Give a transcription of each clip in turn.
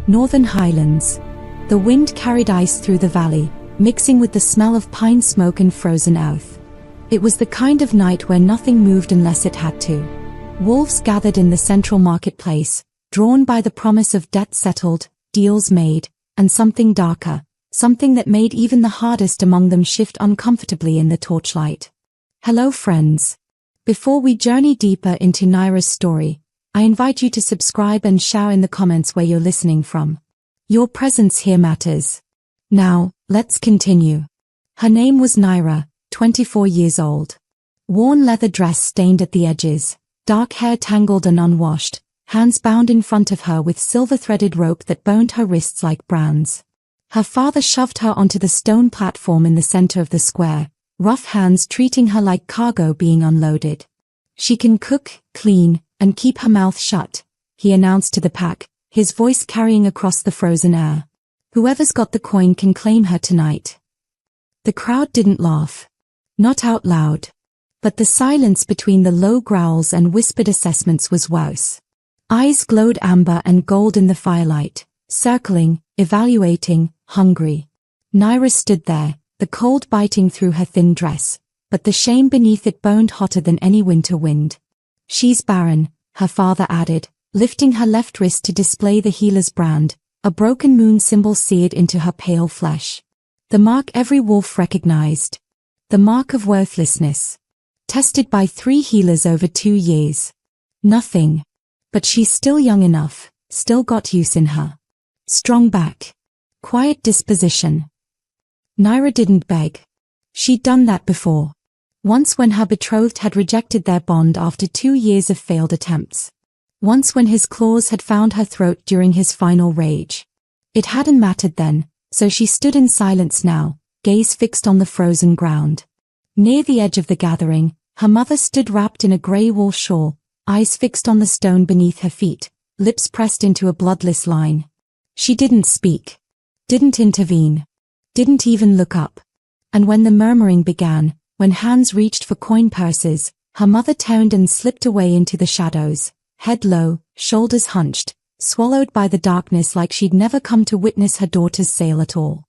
Northern Highlands. The wind carried ice through the valley, mixing with the smell of pine smoke and frozen earth. It was the kind of night where nothing moved unless it had to. Wolves gathered in the central marketplace, drawn by the promise of debt settled, deals made, and something darker, something that made even the hardest among them shift uncomfortably in the torchlight. Hello friends. Before we journey deeper into Naira's story, I invite you to subscribe and share in the comments where you're listening from. Your presence here matters. Now, let's continue. Her name was Naira, 24 years old. Worn leather dress stained at the edges, dark hair tangled and unwashed, hands bound in front of her with silver-threaded rope that burned her wrists like brands. Her father shoved her onto the stone platform in the center of the square, rough hands treating her like cargo being unloaded. She can cook, clean, and keep her mouth shut, he announced to the pack, his voice carrying across the frozen air. Whoever's got the coin can claim her tonight. The crowd didn't laugh. Not out loud. But the silence between the low growls and whispered assessments was worse. Eyes glowed amber and gold in the firelight, circling, evaluating, hungry. Naira stood there, the cold biting through her thin dress, but the shame beneath it burned hotter than any winter wind. She's Barren, her father added, lifting her left wrist to display the healer's brand, a broken moon symbol seared into her pale flesh. The mark every wolf recognized. The mark of worthlessness. Tested by 3 healers over 2 years. Nothing. But she's still young enough, still got use in her. Strong back. Quiet disposition. Naira didn't beg. She'd done that before. Once when her betrothed had rejected their bond after 2 years of failed attempts. Once when his claws had found her throat during his final rage. It hadn't mattered then, so she stood in silence now, gaze fixed on the frozen ground. Near the edge of the gathering, her mother stood wrapped in a grey wool shawl, eyes fixed on the stone beneath her feet, lips pressed into a bloodless line. She didn't speak. Didn't intervene. Didn't even look up. And when the murmuring began, when hands reached for coin purses, her mother turned and slipped away into the shadows, head low, shoulders hunched, swallowed by the darkness like she'd never come to witness her daughter's sale at all.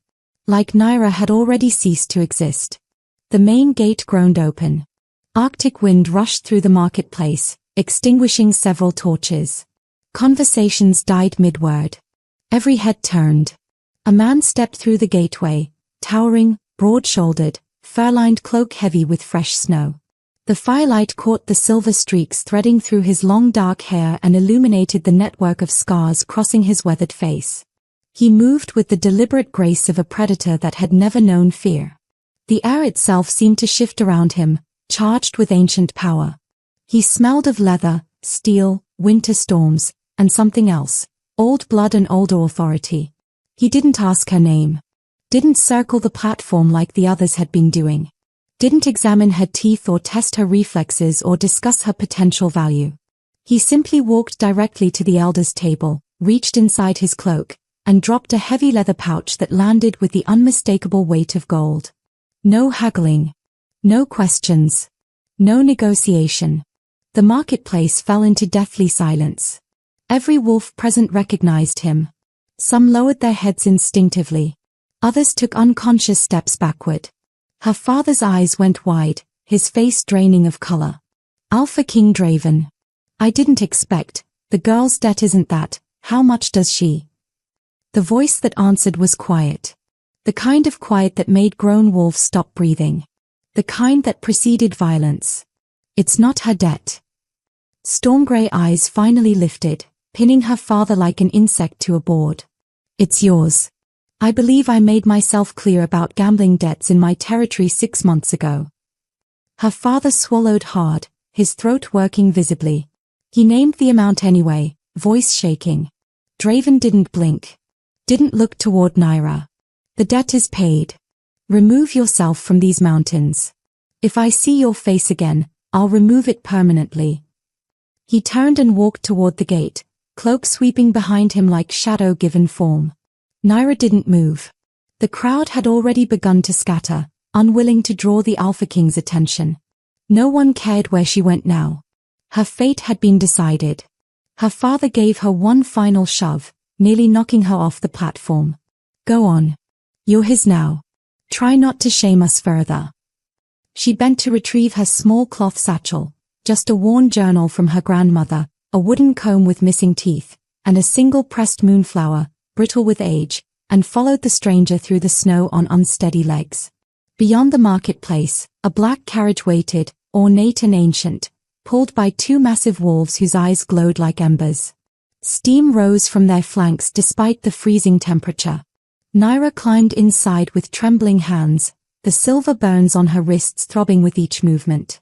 Like Naira had already ceased to exist. The main gate groaned open. Arctic wind rushed through the marketplace, extinguishing several torches. Conversations died mid-word. Every head turned. A man stepped through the gateway, towering, broad-shouldered, fur-lined cloak heavy with fresh snow. The firelight caught the silver streaks threading through his long dark hair and illuminated the network of scars crossing his weathered face. He moved with the deliberate grace of a predator that had never known fear. The air itself seemed to shift around him, charged with ancient power. He smelled of leather, steel, winter storms, and something else, old blood and older authority. He didn't ask her name. Didn't circle the platform like the others had been doing. Didn't examine her teeth or test her reflexes or discuss her potential value. He simply walked directly to the elder's table, reached inside his cloak, and dropped a heavy leather pouch that landed with the unmistakable weight of gold. No haggling. No questions. No negotiation. The marketplace fell into deathly silence. Every wolf present recognized him. Some lowered their heads instinctively. Others took unconscious steps backward. Her father's eyes went wide, his face draining of color. Alpha King Draven. I didn't expect. The girl's debt isn't that. How much does she? The voice that answered was quiet. The kind of quiet that made grown wolves stop breathing. The kind that preceded violence. It's not her debt. Storm gray eyes finally lifted, pinning her father like an insect to a board. It's yours. I believe I made myself clear about gambling debts in my territory 6 months ago. Her father swallowed hard, his throat working visibly. He named the amount anyway, voice shaking. Draven didn't blink. Didn't look toward Naira. The debt is paid. Remove yourself from these mountains. If I see your face again, I'll remove it permanently. He turned and walked toward the gate, cloak sweeping behind him like shadow given form. Naira didn't move. The crowd had already begun to scatter, unwilling to draw the Alpha King's attention. No one cared where she went now. Her fate had been decided. Her father gave her one final shove, nearly knocking her off the platform. Go on. You're his now. Try not to shame us further. She bent to retrieve her small cloth satchel, just a worn journal from her grandmother, a wooden comb with missing teeth, and a single pressed moonflower, brittle with age, and followed the stranger through the snow on unsteady legs. Beyond the marketplace, a black carriage waited, ornate and ancient, pulled by two massive wolves whose eyes glowed like embers. Steam rose from their flanks despite the freezing temperature. Naira climbed inside with trembling hands, the silver burns on her wrists throbbing with each movement.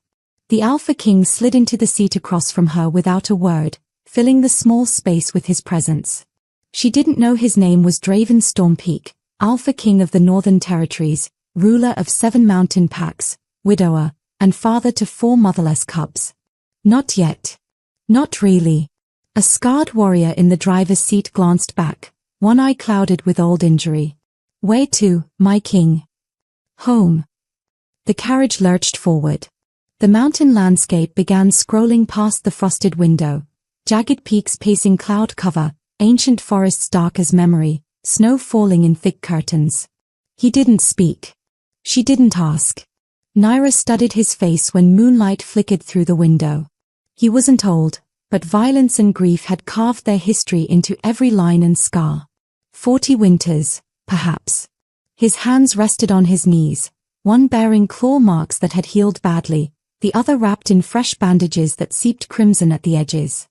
The Alpha King slid into the seat across from her without a word, filling the small space with his presence. She didn't know his name was Draven Stormpeak, Alpha King of the Northern Territories, ruler of 7 mountain packs, widower, and father to 4 motherless cubs. Not yet. Not really. A scarred warrior in the driver's seat glanced back, one eye clouded with old injury. Where to, my king? Home. The carriage lurched forward. The mountain landscape began scrolling past the frosted window, jagged peaks pacing cloud cover, ancient forests dark as memory, snow falling in thick curtains. He didn't speak. She didn't ask. Naira studied his face when moonlight flickered through the window. He wasn't old, but violence and grief had carved their history into every line and scar. 40 winters, perhaps. His hands rested on his knees, one bearing claw marks that had healed badly, the other wrapped in fresh bandages that seeped crimson at the edges.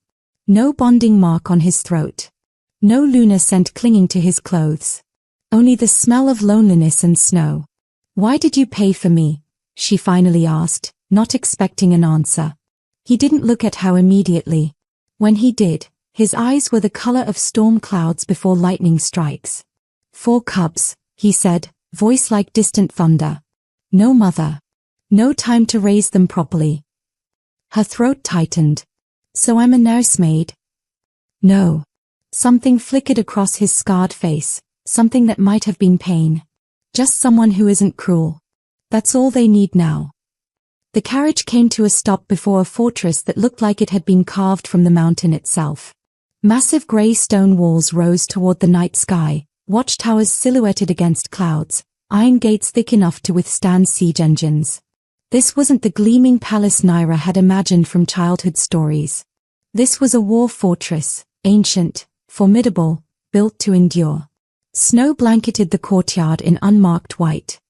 No bonding mark on his throat. No lunar scent clinging to his clothes. Only the smell of loneliness and snow. Why did you pay for me? She finally asked, not expecting an answer. He didn't look at her immediately. When he did, his eyes were the color of storm clouds before lightning strikes. 4 cubs, he said, voice like distant thunder. No mother. No time to raise them properly. Her throat tightened. So I'm a nursemaid? No. Something flickered across his scarred face, something that might have been pain. Just someone who isn't cruel. That's all they need now. The carriage came to a stop before a fortress that looked like it had been carved from the mountain itself. Massive grey stone walls rose toward the night sky, watchtowers silhouetted against clouds, iron gates thick enough to withstand siege engines. This wasn't the gleaming palace Naira had imagined from childhood stories. This was a war fortress, ancient, formidable, built to endure. Snow blanketed the courtyard in unmarked white.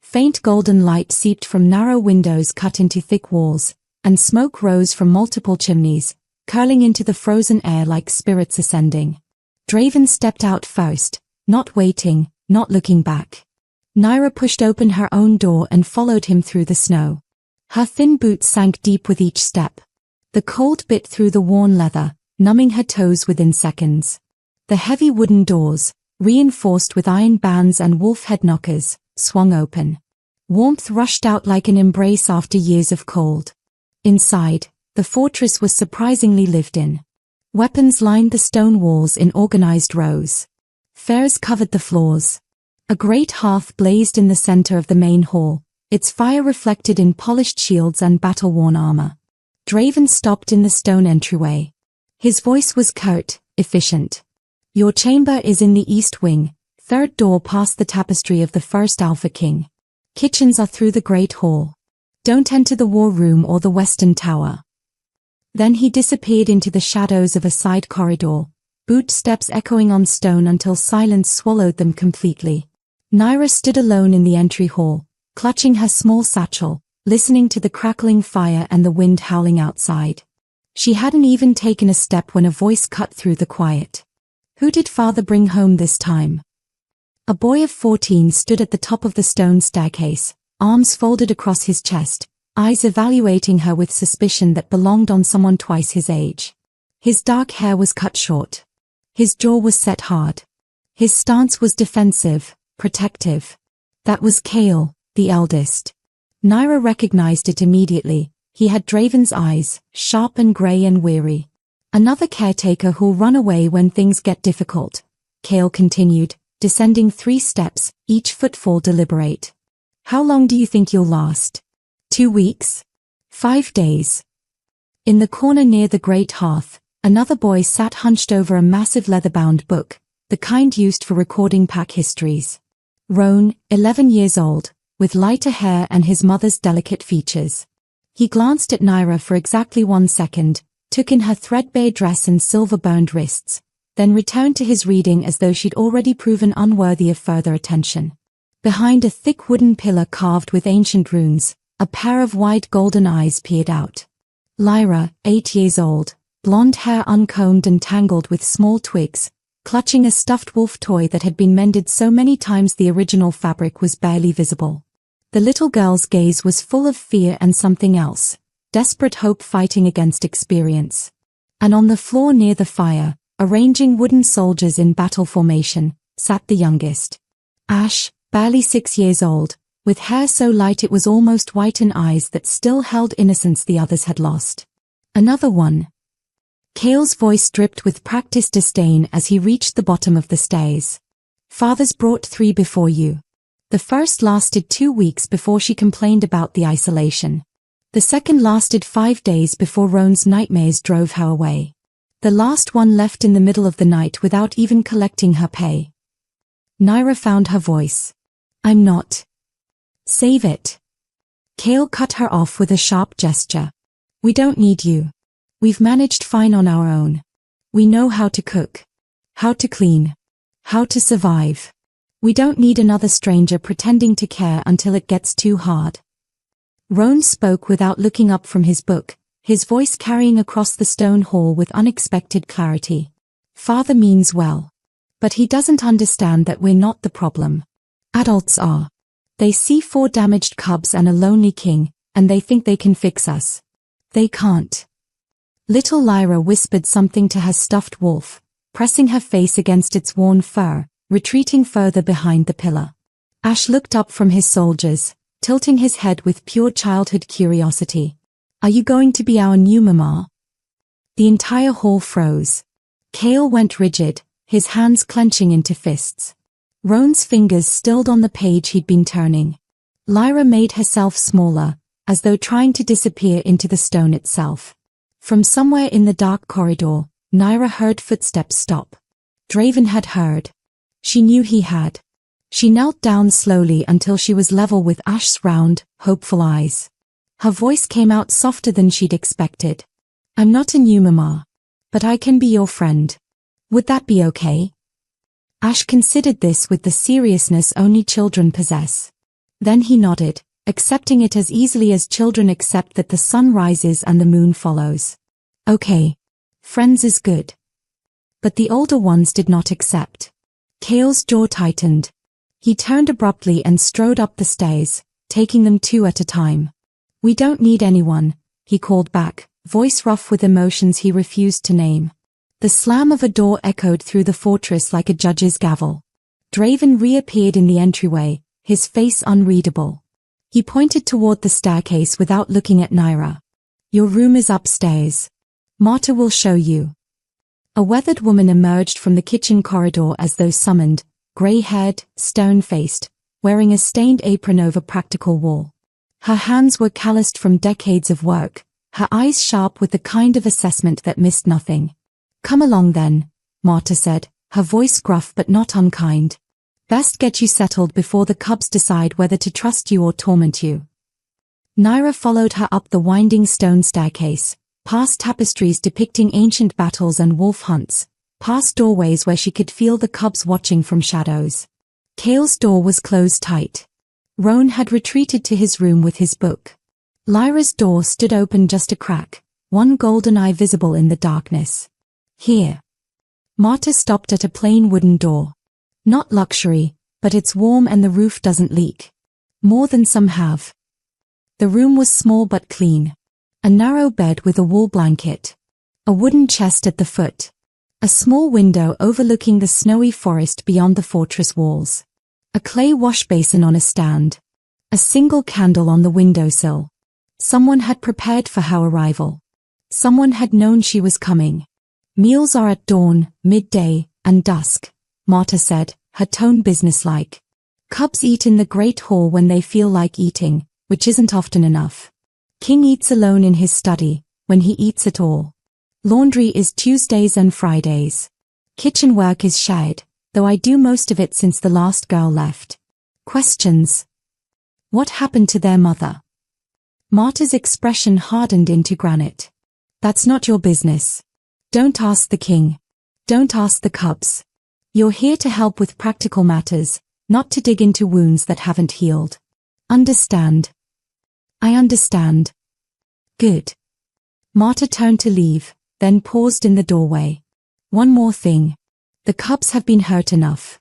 Faint golden light seeped from narrow windows cut into thick walls, and smoke rose from multiple chimneys, curling into the frozen air like spirits ascending. Draven stepped out first, not waiting, not looking back. Naira pushed open her own door and followed him through the snow. Her thin boots sank deep with each step. The cold bit through the worn leather, numbing her toes within seconds. The heavy wooden doors, reinforced with iron bands and wolf head knockers, swung open. Warmth rushed out like an embrace after years of cold. Inside, the fortress was surprisingly lived in. Weapons lined the stone walls in organized rows. Furs covered the floors. A great hearth blazed in the center of the main hall, its fire reflected in polished shields and battle-worn armor. Draven stopped in the stone entryway. His voice was curt, efficient. Your chamber is in the east wing, 3rd door past the tapestry of the first Alpha King. Kitchens are through the great hall. Don't enter the war room or the western tower. Then he disappeared into the shadows of a side corridor, boot steps echoing on stone until silence swallowed them completely. Naira stood alone in the entry hall, clutching her small satchel, listening to the crackling fire and the wind howling outside. She hadn't even taken a step when a voice cut through the quiet. Who did father bring home this time? A boy of 14 stood at the top of the stone staircase, arms folded across his chest, eyes evaluating her with suspicion that belonged on someone twice his age. His dark hair was cut short. His jaw was set hard. His stance was defensive, protective. That was Kale, the eldest. Naira recognized it immediately. He had Draven's eyes, sharp and grey and weary. Another caretaker who'll run away when things get difficult, Kale continued, descending 3 steps, each footfall deliberate. How long do you think you'll last? 2 weeks? 5 days? In the corner near the great hearth, Another boy sat hunched over a massive leather-bound book, the kind used for recording pack histories. Roan, 11 years old, with lighter hair and his mother's delicate features. He glanced at Naira for exactly 1 second, took in her threadbare dress and silver-burned wrists, then returned to his reading as though she'd already proven unworthy of further attention. Behind a thick wooden pillar carved with ancient runes, a pair of wide golden eyes peered out. Lyra, 8 years old, blonde hair uncombed and tangled with small twigs, clutching a stuffed wolf toy that had been mended so many times the original fabric was barely visible. The little girl's gaze was full of fear and something else, desperate hope fighting against experience. And on the floor near the fire, arranging wooden soldiers in battle formation, sat the youngest. Ash, barely 6 years old, with hair so light it was almost white and eyes that still held innocence the others had lost. Another one. Kale's voice dripped with practiced disdain as he reached the bottom of the stairs. Father's brought 3 before you. The first lasted 2 weeks before she complained about the isolation. The second lasted 5 days before Roan's nightmares drove her away. The last one left in the middle of the night without even collecting her pay. Naira found her voice. I'm not. Save it. Kale cut her off with a sharp gesture. We don't need you. We've managed fine on our own. We know how to cook, how to clean, how to survive. We don't need another stranger pretending to care until it gets too hard. Roan spoke without looking up from his book, his voice carrying across the stone hall with unexpected clarity. Father means well. But he doesn't understand that we're not the problem. Adults are. They see 4 damaged cubs and a lonely king, and they think they can fix us. They can't. Little Lyra whispered something to her stuffed wolf, pressing her face against its worn fur, retreating further behind the pillar. Ash looked up from his soldiers, tilting his head with pure childhood curiosity. Are you going to be our new mama? The entire hall froze. Kale went rigid, his hands clenching into fists. Roan's fingers stilled on the page he'd been turning. Lyra made herself smaller, as though trying to disappear into the stone itself. From somewhere in the dark corridor, Naira heard footsteps stop. Draven had heard. She knew he had. She knelt down slowly until she was level with Ash's round, hopeful eyes. Her voice came out softer than she'd expected. I'm not a new mama. But I can be your friend. Would that be okay? Ash considered this with the seriousness only children possess. Then he nodded, accepting it as easily as children accept that the sun rises and the moon follows. Okay. Friends is good. But the older ones did not accept. Kale's jaw tightened. He turned abruptly and strode up the stairs, taking them 2 at a time. We don't need anyone, he called back, voice rough with emotions he refused to name. The slam of a door echoed through the fortress like a judge's gavel. Draven reappeared in the entryway, his face unreadable. He pointed toward the staircase without looking at Naira. Your room is upstairs. Marta will show you. A weathered woman emerged from the kitchen corridor as though summoned, grey-haired, stern-faced, wearing a stained apron over practical wool. Her hands were calloused from decades of work, her eyes sharp with the kind of assessment that missed nothing. Come along then, Marta said, her voice gruff but not unkind. Best get you settled before the cubs decide whether to trust you or torment you. Naira followed her up the winding stone staircase, past tapestries depicting ancient battles and wolf hunts, past doorways where she could feel the cubs watching from shadows. Kale's door was closed tight. Roan had retreated to his room with his book. Lyra's door stood open just a crack, one golden eye visible in the darkness. Here. Marta stopped at a plain wooden door. Not luxury, but it's warm and the roof doesn't leak. More than some have. The room was small but clean. A narrow bed with a wool blanket. A wooden chest at the foot. A small window overlooking the snowy forest beyond the fortress walls. A clay wash basin on a stand. A single candle on the windowsill. Someone had prepared for her arrival. Someone had known she was coming. Meals are at dawn, midday, and dusk, Marta said, her tone businesslike. Cubs eat in the great hall when they feel like eating, which isn't often enough. King eats alone in his study, when he eats at all. Laundry is Tuesdays and Fridays. Kitchen work is shared, though I do most of it since the last girl left. Questions. What happened to their mother? Marta's expression hardened into granite. That's not your business. Don't ask the king. Don't ask the cubs. You're here to help with practical matters, not to dig into wounds that haven't healed. Understand? I understand. Good. Marta turned to leave, then paused in the doorway. One more thing. The cubs have been hurt enough.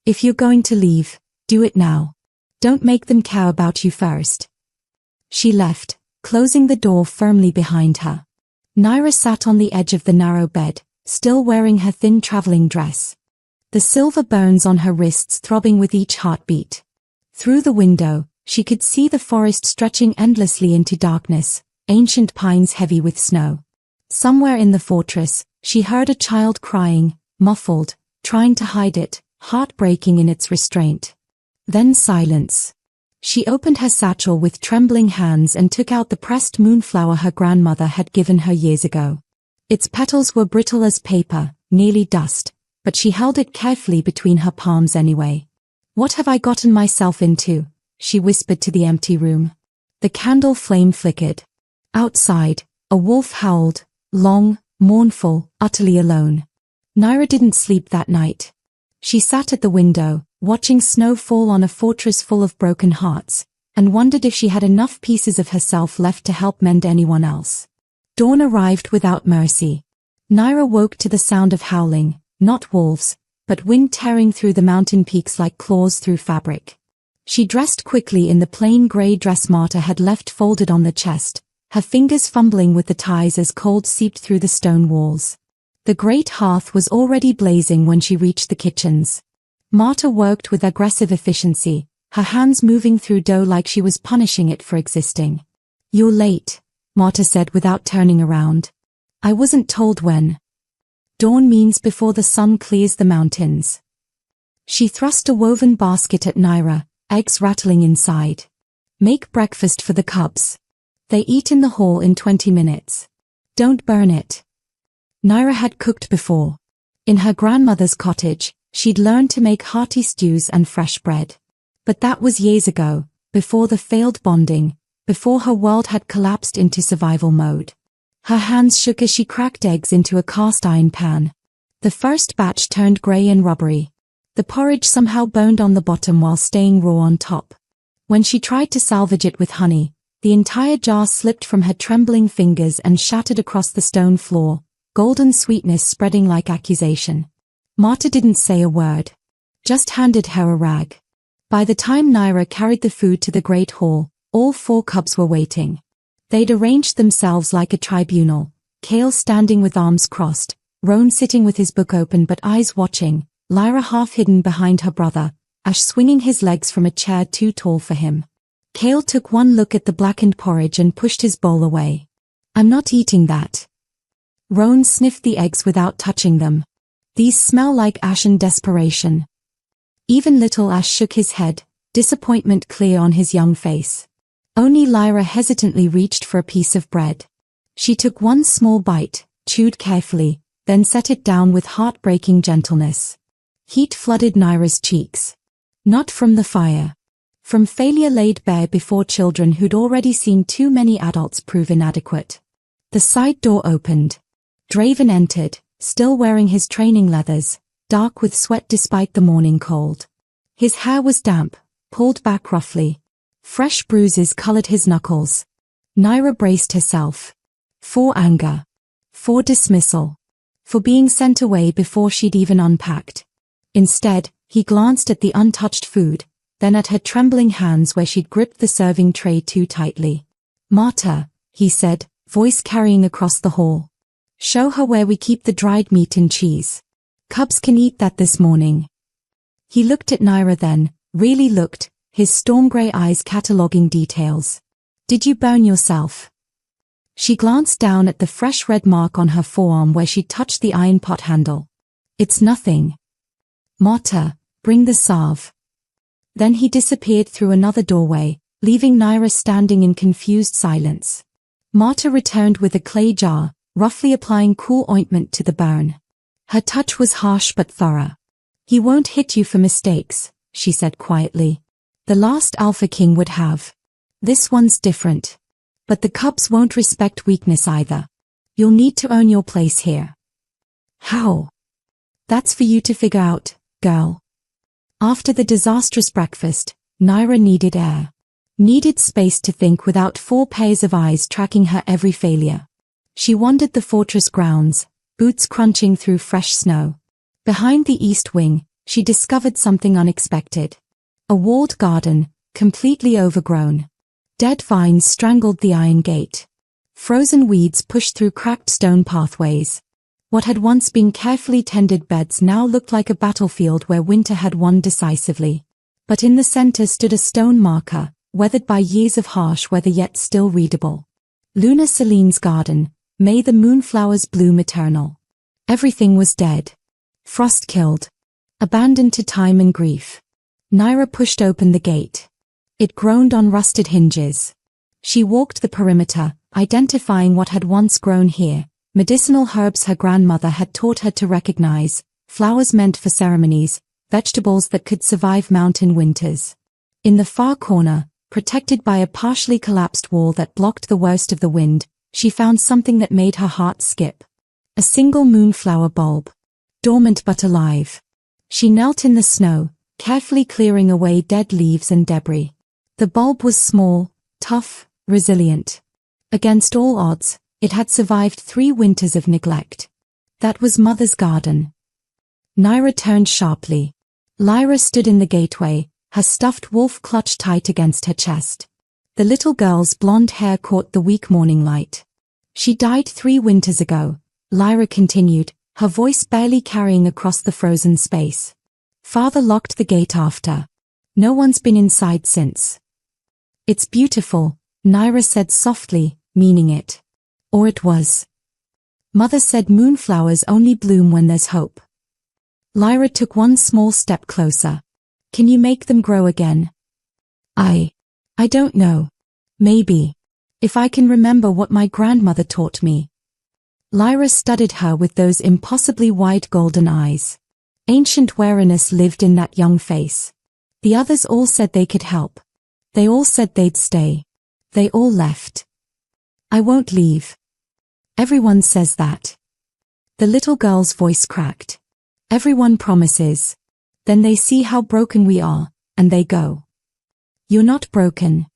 If you're going to leave, do it now. Don't make them care about you first. She left, closing the door firmly behind her. Naira sat on the edge of the narrow bed, still wearing her thin traveling dress. The silver bones on her wrists throbbing with each heartbeat. Through the window, she could see the forest stretching endlessly into darkness, ancient pines heavy with snow. Somewhere in the fortress, she heard a child crying, muffled, trying to hide it, heartbreaking in its restraint. Then silence. She opened her satchel with trembling hands and took out the pressed moonflower her grandmother had given her years ago. Its petals were brittle as paper, nearly dust, but she held it carefully between her palms anyway. What have I gotten myself into? She whispered to the empty room. The candle flame flickered. Outside, a wolf howled, long, mournful, utterly alone. Naira didn't sleep that night. She sat at the window, watching snow fall on a fortress full of broken hearts, and wondered if she had enough pieces of herself left to help mend anyone else. Dawn arrived without mercy. Naira woke to the sound of howling, not wolves, but wind tearing through the mountain peaks like claws through fabric. She dressed quickly in the plain grey dress Marta had left folded on the chest, her fingers fumbling with the ties as cold seeped through the stone walls. The great hearth was already blazing when she reached the kitchens. Marta worked with aggressive efficiency, her hands moving through dough like she was punishing it for existing. You're late, Marta said without turning around. I wasn't told when. Dawn means before the sun clears the mountains. She thrust a woven basket at Naira, eggs rattling inside. Make breakfast for the cubs. They eat in the hall in 20 minutes. Don't burn it. Naira had cooked before. In her grandmother's cottage, she'd learned to make hearty stews and fresh bread. But that was years ago, before the failed bonding, before her world had collapsed into survival mode. Her hands shook as she cracked eggs into a cast-iron pan. The first batch turned grey and rubbery. The porridge somehow burned on the bottom while staying raw on top. When she tried to salvage it with honey, the entire jar slipped from her trembling fingers and shattered across the stone floor, golden sweetness spreading like accusation. Marta didn't say a word. Just handed her a rag. By the time Naira carried the food to the great hall, all 4 cubs were waiting. They'd arranged themselves like a tribunal, Kale standing with arms crossed, Roan sitting with his book open but eyes watching, Lyra half hidden behind her brother, Ash swinging his legs from a chair too tall for him. Kale took one look at the blackened porridge and pushed his bowl away. I'm not eating that. Roan sniffed the eggs without touching them. These smell like ash and desperation. Even little Ash shook his head, disappointment clear on his young face. Only Lyra hesitantly reached for a piece of bread. She took one small bite, chewed carefully, then set it down with heartbreaking gentleness. Heat flooded Naira's cheeks. Not from the fire. From failure laid bare before children who'd already seen too many adults prove inadequate. The side door opened. Draven entered, still wearing his training leathers, dark with sweat despite the morning cold. His hair was damp, pulled back roughly. Fresh bruises colored his knuckles. Naira braced herself. For anger. For dismissal. For being sent away before she'd even unpacked. Instead, he glanced at the untouched food, then at her trembling hands where she'd gripped the serving tray too tightly. Marta, he said, voice carrying across the hall. Show her where we keep the dried meat and cheese. Cubs can eat that this morning. He looked at Naira then, really looked, his storm-grey eyes cataloguing details. Did you burn yourself? She glanced down at the fresh red mark on her forearm where she'd touched the iron pot handle. It's nothing. Marta, bring the salve. Then he disappeared through another doorway, leaving Naira standing in confused silence. Marta returned with a clay jar, roughly applying cool ointment to the burn. Her touch was harsh but thorough. "He won't hit you for mistakes," she said quietly. "The last Alpha King would have. This one's different. But the cubs won't respect weakness either. You'll need to earn your place here." "How?" "That's for you to figure out, girl." After the disastrous breakfast, Naira needed air. Needed space to think without 4 pairs of eyes tracking her every failure. She wandered the fortress grounds, boots crunching through fresh snow. Behind the east wing, she discovered something unexpected. A walled garden, completely overgrown. Dead vines strangled the iron gate. Frozen weeds pushed through cracked stone pathways. What had once been carefully tended beds now looked like a battlefield where winter had won decisively. But in the center stood a stone marker, weathered by years of harsh weather yet still readable. "Luna Celine's garden, may the moonflowers bloom eternal." Everything was dead. Frost killed. Abandoned to time and grief. Naira pushed open the gate. It groaned on rusted hinges. She walked the perimeter, identifying what had once grown here, medicinal herbs her grandmother had taught her to recognize, flowers meant for ceremonies, vegetables that could survive mountain winters. In the far corner, protected by a partially collapsed wall that blocked the worst of the wind, she found something that made her heart skip. A single moonflower bulb. Dormant but alive. She knelt in the snow, carefully clearing away dead leaves and debris. The bulb was small, tough, resilient. Against all odds, it had survived 3 winters of neglect. That was Mother's garden. Naira turned sharply. Lyra stood in the gateway, her stuffed wolf clutched tight against her chest. The little girl's blonde hair caught the weak morning light. "She died 3 winters ago," Lyra continued, her voice barely carrying across the frozen space. "Father locked the gate after. No one's been inside since." "It's beautiful," Naira said softly, meaning it. Or it was. "Mother said moonflowers only bloom when there's hope." Lyra took one small step closer. "Can you make them grow again?" I don't know. Maybe. If I can remember what my grandmother taught me." Lyra studied her with those impossibly wide golden eyes. Ancient wariness lived in that young face. The others all said they could help. They all said they'd stay. They all left. "I won't leave." "Everyone says that." The little girl's voice cracked. "Everyone promises. Then they see how broken we are, and they go." "You're not broken."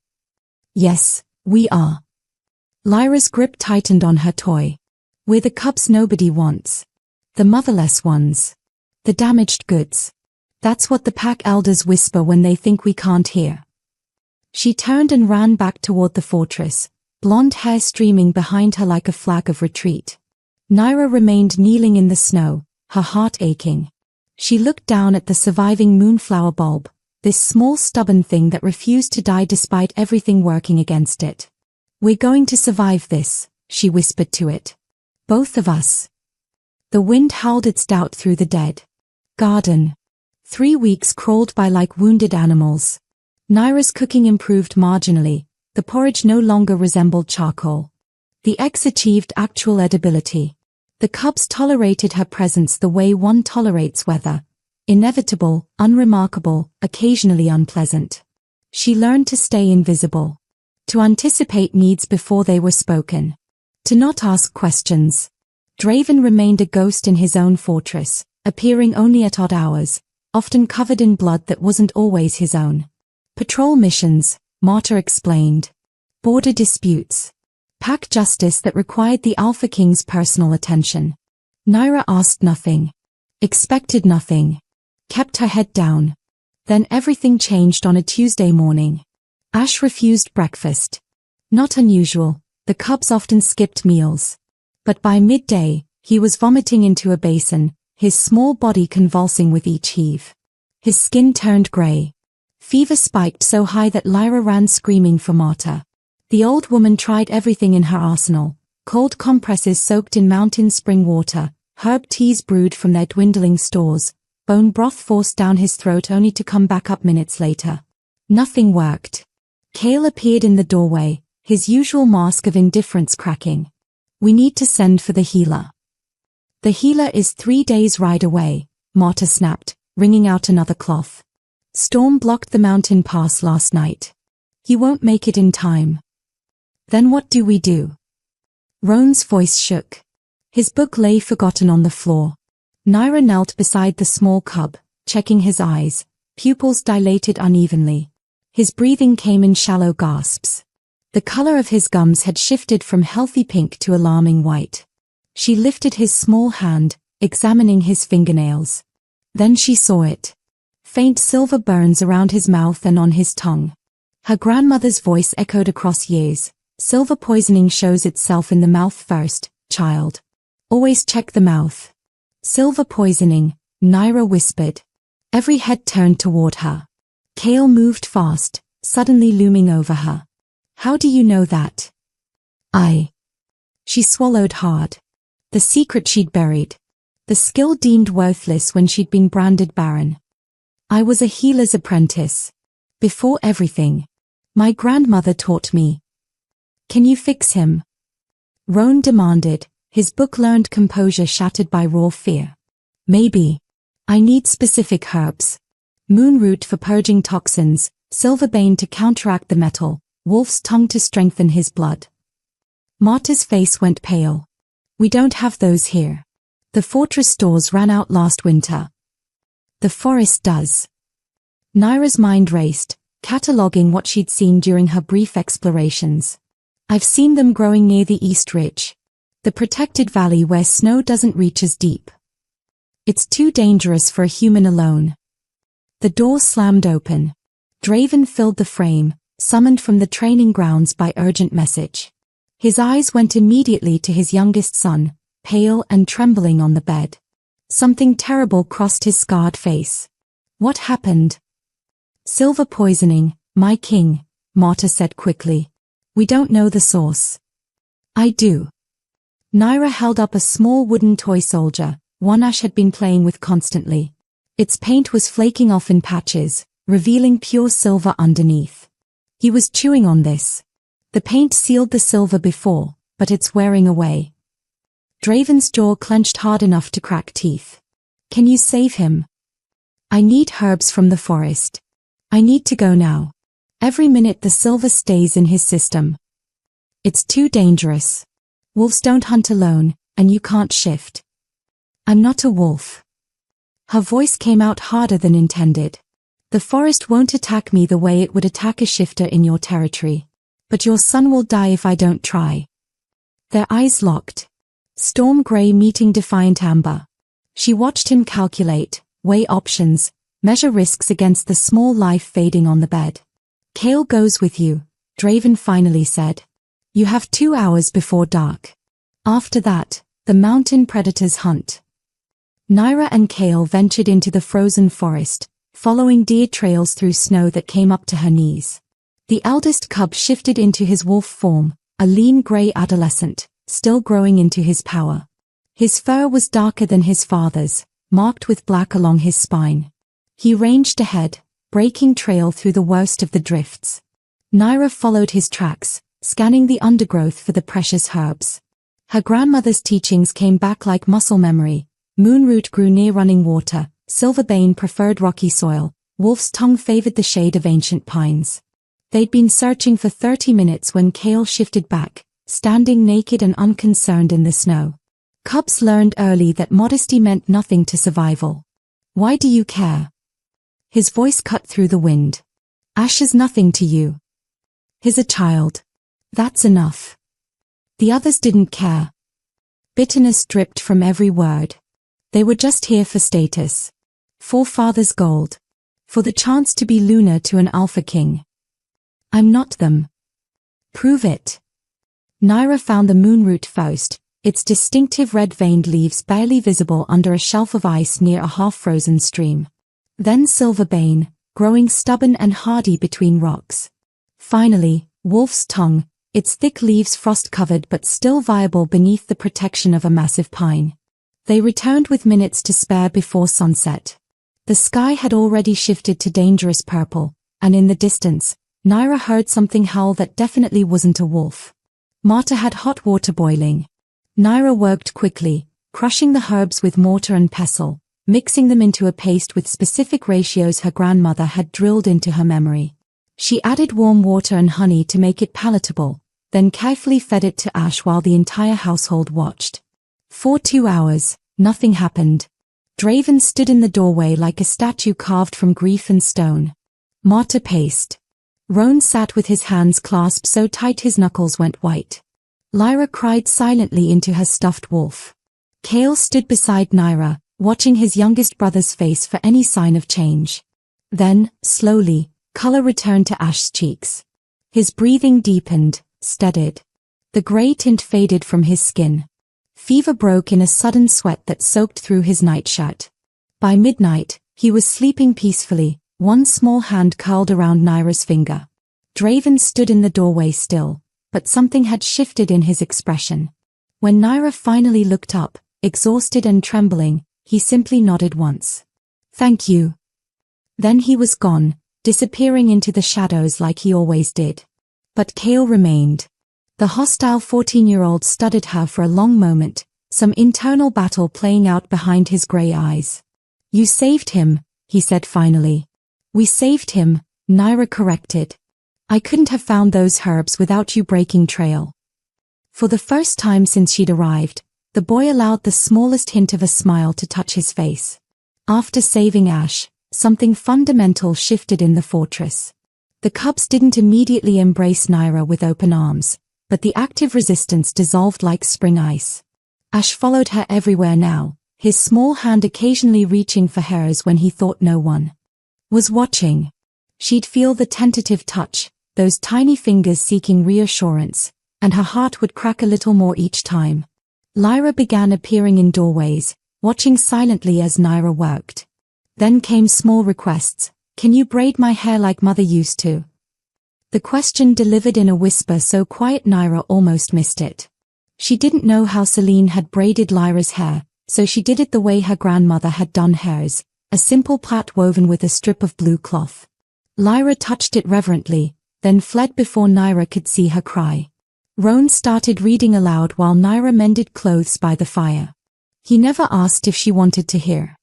"Yes, we are." Lyra's grip tightened on her toy. "We're the cubs nobody wants. The motherless ones. The damaged goods. That's what the pack elders whisper when they think we can't hear." She turned and ran back toward the fortress, blonde hair streaming behind her like a flag of retreat. Naira remained kneeling in the snow, her heart aching. She looked down at the surviving moonflower bulb, this small stubborn thing that refused to die despite everything working against it. "We're going to survive this," she whispered to it. "Both of us." The wind howled its doubt through the dead garden. 3 weeks crawled by like wounded animals. Naira's cooking improved marginally, the porridge no longer resembled charcoal. The eggs achieved actual edibility. The cubs tolerated her presence the way one tolerates weather. Inevitable, unremarkable, occasionally unpleasant. She learned to stay invisible. To anticipate needs before they were spoken. To not ask questions. Draven remained a ghost in his own fortress, appearing only at odd hours, often covered in blood that wasn't always his own. Patrol missions, Marta explained. Border disputes. Pack justice that required the Alpha King's personal attention. Naira asked nothing. Expected nothing. Kept her head down. Then everything changed on a Tuesday morning. Ash refused breakfast. Not unusual, the cubs often skipped meals. But by midday, he was vomiting into a basin, his small body convulsing with each heave. His skin turned gray. Fever spiked so high that Lyra ran screaming for Marta. The old woman tried everything in her arsenal, cold compresses soaked in mountain spring water, herb teas brewed from their dwindling stores, bone broth forced down his throat only to come back up minutes later. Nothing worked. Kale appeared in the doorway, his usual mask of indifference cracking. We need to send for the healer. The healer is 3 days' ride away, Marta snapped, wringing out another cloth. Storm blocked the mountain pass last night. He won't make it in time. Then what do we do? Roan's voice shook. His book lay forgotten on the floor. Naira knelt beside the small cub, checking his eyes, pupils dilated unevenly. His breathing came in shallow gasps. The color of his gums had shifted from healthy pink to alarming white. She lifted his small hand, examining his fingernails. Then she saw it. Faint silver burns around his mouth and on his tongue. Her grandmother's voice echoed across years. Silver poisoning shows itself in the mouth first, child. Always check the mouth. Silver poisoning, Naira whispered. Every head turned toward her. Kale moved fast, suddenly looming over her. How do you know that? She swallowed hard. The secret she'd buried. The skill deemed worthless when she'd been branded Barren. I was a healer's apprentice. Before everything. My grandmother taught me. Can you fix him? Roan demanded, his book-learned composure shattered by raw fear. Maybe. I need specific herbs. Moonroot for purging toxins, silverbane to counteract the metal, wolf's tongue to strengthen his blood. Marta's face went pale. We don't have those here. The fortress stores ran out last winter. The forest does. Naira's mind raced, cataloging what she'd seen during her brief explorations. I've seen them growing near the East Ridge. The protected valley where snow doesn't reach as deep. It's too dangerous for a human alone. The door slammed open. Draven filled the frame, summoned from the training grounds by urgent message. His eyes went immediately to his youngest son, pale and trembling on the bed. Something terrible crossed his scarred face. What happened? Silver poisoning, my king, Marta said quickly. We don't know the source. I do. Naira held up a small wooden toy soldier, one Ash had been playing with constantly. Its paint was flaking off in patches, revealing pure silver underneath. He was chewing on this. The paint sealed the silver before, but it's wearing away. Draven's jaw clenched hard enough to crack teeth. Can you save him? I need herbs from the forest. I need to go now. Every minute the silver stays in his system. It's too dangerous. Wolves don't hunt alone, and you can't shift. I'm not a wolf. Her voice came out harder than intended. The forest won't attack me the way it would attack a shifter in your territory. But your son will die if I don't try. Their eyes locked. Storm gray meeting defiant amber. She watched him calculate, weigh options, measure risks against the small life fading on the bed. Kale goes with you, Draven finally said. You have 2 hours before dark. After that, the mountain predators hunt. Naira and Kale ventured into the frozen forest, following deer trails through snow that came up to her knees. The eldest cub shifted into his wolf form, a lean gray adolescent, still growing into his power. His fur was darker than his father's, marked with black along his spine. He ranged ahead, breaking trail through the worst of the drifts. Naira followed his tracks, scanning the undergrowth for the precious herbs. Her grandmother's teachings came back like muscle memory. Moonroot grew near running water, silverbane preferred rocky soil, wolf's tongue favored the shade of ancient pines. They'd been searching for 30 minutes when Kale shifted back, standing naked and unconcerned in the snow. Cubs learned early that modesty meant nothing to survival. Why do you care? His voice cut through the wind. Ash is nothing to you. He's a child. That's enough. The others didn't care. Bitterness dripped from every word. They were just here for status. For father's gold. For the chance to be Luna to an alpha king. I'm not them. Prove it. Naira found the moonroot first, its distinctive red-veined leaves barely visible under a shelf of ice near a half-frozen stream. Then silverbane, growing stubborn and hardy between rocks. Finally, wolf's tongue, its thick leaves frost-covered but still viable beneath the protection of a massive pine. They returned with minutes to spare before sunset. The sky had already shifted to dangerous purple, and in the distance, Naira heard something howl that definitely wasn't a wolf. Marta had hot water boiling. Naira worked quickly, crushing the herbs with mortar and pestle, mixing them into a paste with specific ratios her grandmother had drilled into her memory. She added warm water and honey to make it palatable, then carefully fed it to Ash while the entire household watched. For 2 hours, nothing happened. Draven stood in the doorway like a statue carved from grief and stone. Martyr paced. Roan sat with his hands clasped so tight his knuckles went white. Lyra cried silently into her stuffed wolf. Kale stood beside Naira, watching his youngest brother's face for any sign of change. Then, slowly, color returned to Ash's cheeks. His breathing deepened, steadied. The gray tint faded from his skin. Fever broke in a sudden sweat that soaked through his nightshirt. By midnight, he was sleeping peacefully, one small hand curled around Naira's finger. Draven stood in the doorway still, but something had shifted in his expression. When Naira finally looked up, exhausted and trembling, he simply nodded once. "Thank you." Then he was gone, disappearing into the shadows like he always did. But Kale remained. The hostile 14-year-old studied her for a long moment, some internal battle playing out behind his grey eyes. "You saved him," he said finally. "We saved him," Naira corrected. "I couldn't have found those herbs without you breaking trail." For the first time since she'd arrived, the boy allowed the smallest hint of a smile to touch his face. After saving Ash, something fundamental shifted in the fortress. The cubs didn't immediately embrace Naira with open arms, but the active resistance dissolved like spring ice. Ash followed her everywhere now, his small hand occasionally reaching for hers when he thought no one was watching. She'd feel the tentative touch, those tiny fingers seeking reassurance, and her heart would crack a little more each time. Lyra began appearing in doorways, watching silently as Naira worked. Then came small requests. "Can you braid my hair like Mother used to?" The question delivered in a whisper so quiet Naira almost missed it. She didn't know how Celine had braided Lyra's hair, so she did it the way her grandmother had done hers, a simple plait woven with a strip of blue cloth. Lyra touched it reverently, then fled before Naira could see her cry. Roan started reading aloud while Naira mended clothes by the fire. He never asked if she wanted to hear.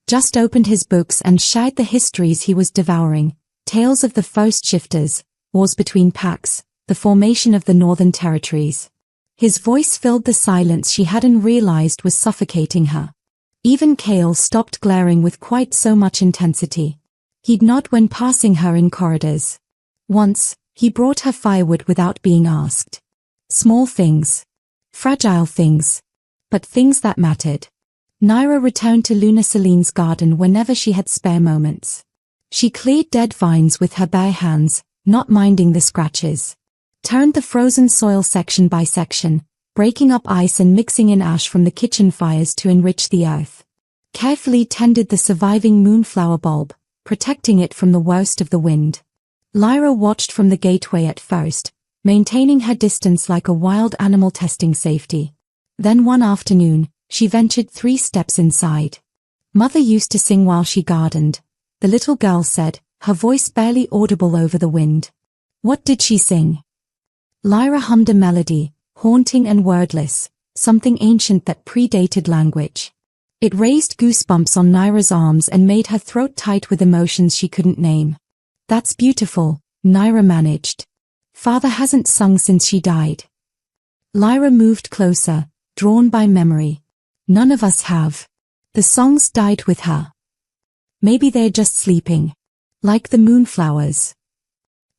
Just opened his books and shared the histories he was devouring, tales of the first shifters, wars between packs, the formation of the Northern Territories. His voice filled the silence she hadn't realized was suffocating her. Even Kale stopped glaring with quite so much intensity. He'd nod when passing her in corridors. Once, he brought her firewood without being asked. Small things. Fragile things. But things that mattered. Naira returned to Luna Celine's garden whenever she had spare moments. She cleared dead vines with her bare hands, not minding the scratches. Turned the frozen soil section by section, breaking up ice and mixing in ash from the kitchen fires to enrich the earth. Carefully tended the surviving moonflower bulb, protecting it from the worst of the wind. Lyra watched from the gateway at first, maintaining her distance like a wild animal testing safety. Then one afternoon, she ventured 3 steps inside. Mother used to sing while she gardened, the little girl said, her voice barely audible over the wind. What did she sing? Lyra hummed a melody, haunting and wordless, something ancient that predated language. It raised goosebumps on Naira's arms and made her throat tight with emotions she couldn't name. That's beautiful, Naira managed. Father hasn't sung since she died. Lyra moved closer, drawn by memory. None of us have. The songs died with her. Maybe they're just sleeping. Like the moonflowers.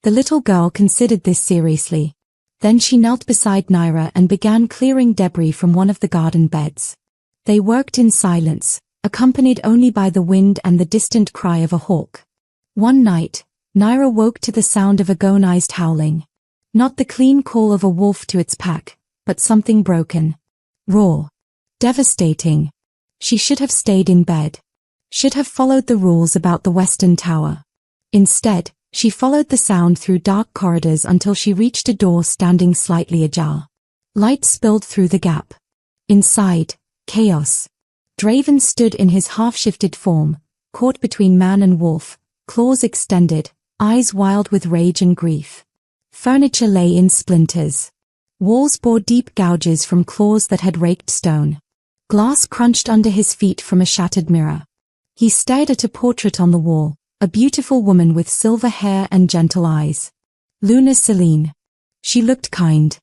The little girl considered this seriously. Then she knelt beside Naira and began clearing debris from one of the garden beds. They worked in silence, accompanied only by the wind and the distant cry of a hawk. One night, Naira woke to the sound of agonized howling. Not the clean call of a wolf to its pack, but something broken. Raw. Devastating. She should have stayed in bed. Should have followed the rules about the Western Tower. Instead, she followed the sound through dark corridors until she reached a door standing slightly ajar. Light spilled through the gap. Inside, chaos. Draven stood in his half-shifted form, caught between man and wolf, claws extended, eyes wild with rage and grief. Furniture lay in splinters. Walls bore deep gouges from claws that had raked stone. Glass crunched under his feet from a shattered mirror. He stared at a portrait on the wall, a beautiful woman with silver hair and gentle eyes. Luna's Celine. She looked kind.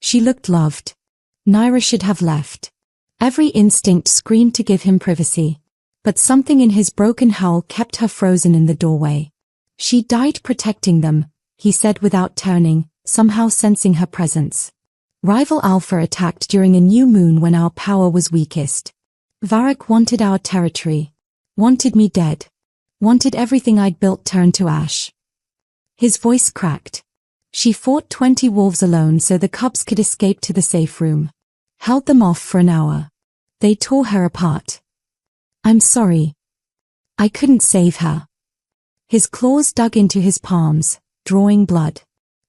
She looked loved. Naira should have left. Every instinct screamed to give him privacy. But something in his broken hull kept her frozen in the doorway. She died protecting them, he said without turning, somehow sensing her presence. Rival Alpha attacked during a new moon when our power was weakest. Varrock wanted our territory. Wanted me dead. Wanted everything I'd built turned to ash. His voice cracked. She fought 20 wolves alone so the cubs could escape to the safe room. Held them off for an hour. They tore her apart. I'm sorry. I couldn't save her. His claws dug into his palms, drawing blood.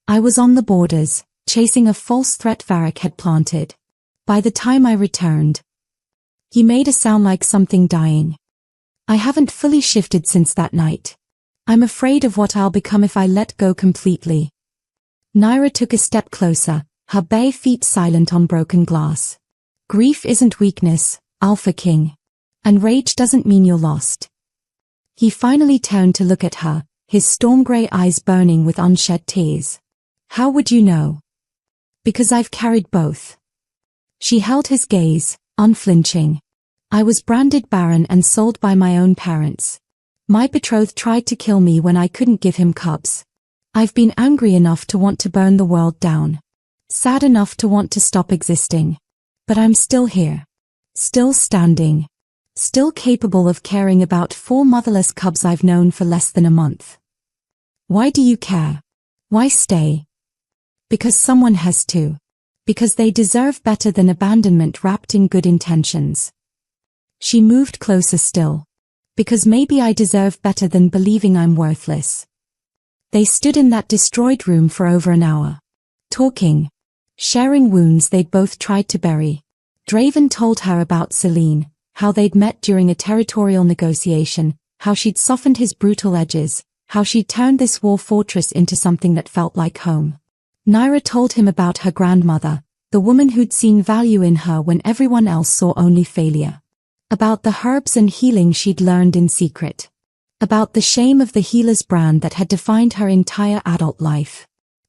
I was on the borders, chasing a false threat Varrock had planted. By the time I returned, he made a sound like something dying. I haven't fully shifted since that night. I'm afraid of what I'll become if I let go completely. Naira took a step closer, her bare feet silent on broken glass. Grief isn't weakness, Alpha King. And rage doesn't mean you're lost. He finally turned to look at her, his storm-gray eyes burning with unshed tears. How would you know? Because I've carried both. She held his gaze, unflinching. I was branded Barren and sold by my own parents. My betrothed tried to kill me when I couldn't give him cubs. I've been angry enough to want to burn the world down. Sad enough to want to stop existing. But I'm still here. Still standing. Still capable of caring about 4 motherless cubs I've known for less than a month. Why do you care? Why stay? Because someone has to. Because they deserve better than abandonment wrapped in good intentions. She moved closer still. Because maybe I deserve better than believing I'm worthless. They stood in that destroyed room for over an hour. Talking. Sharing wounds they'd both tried to bury. Draven told her about Celine. How they'd met during a territorial negotiation, how she'd softened his brutal edges, how she'd turned this war fortress into something that felt like home. Naira told him about her grandmother, the woman who'd seen value in her when everyone else saw only failure. About the herbs and healing she'd learned in secret. About the shame of the healer's brand that had defined her entire adult life.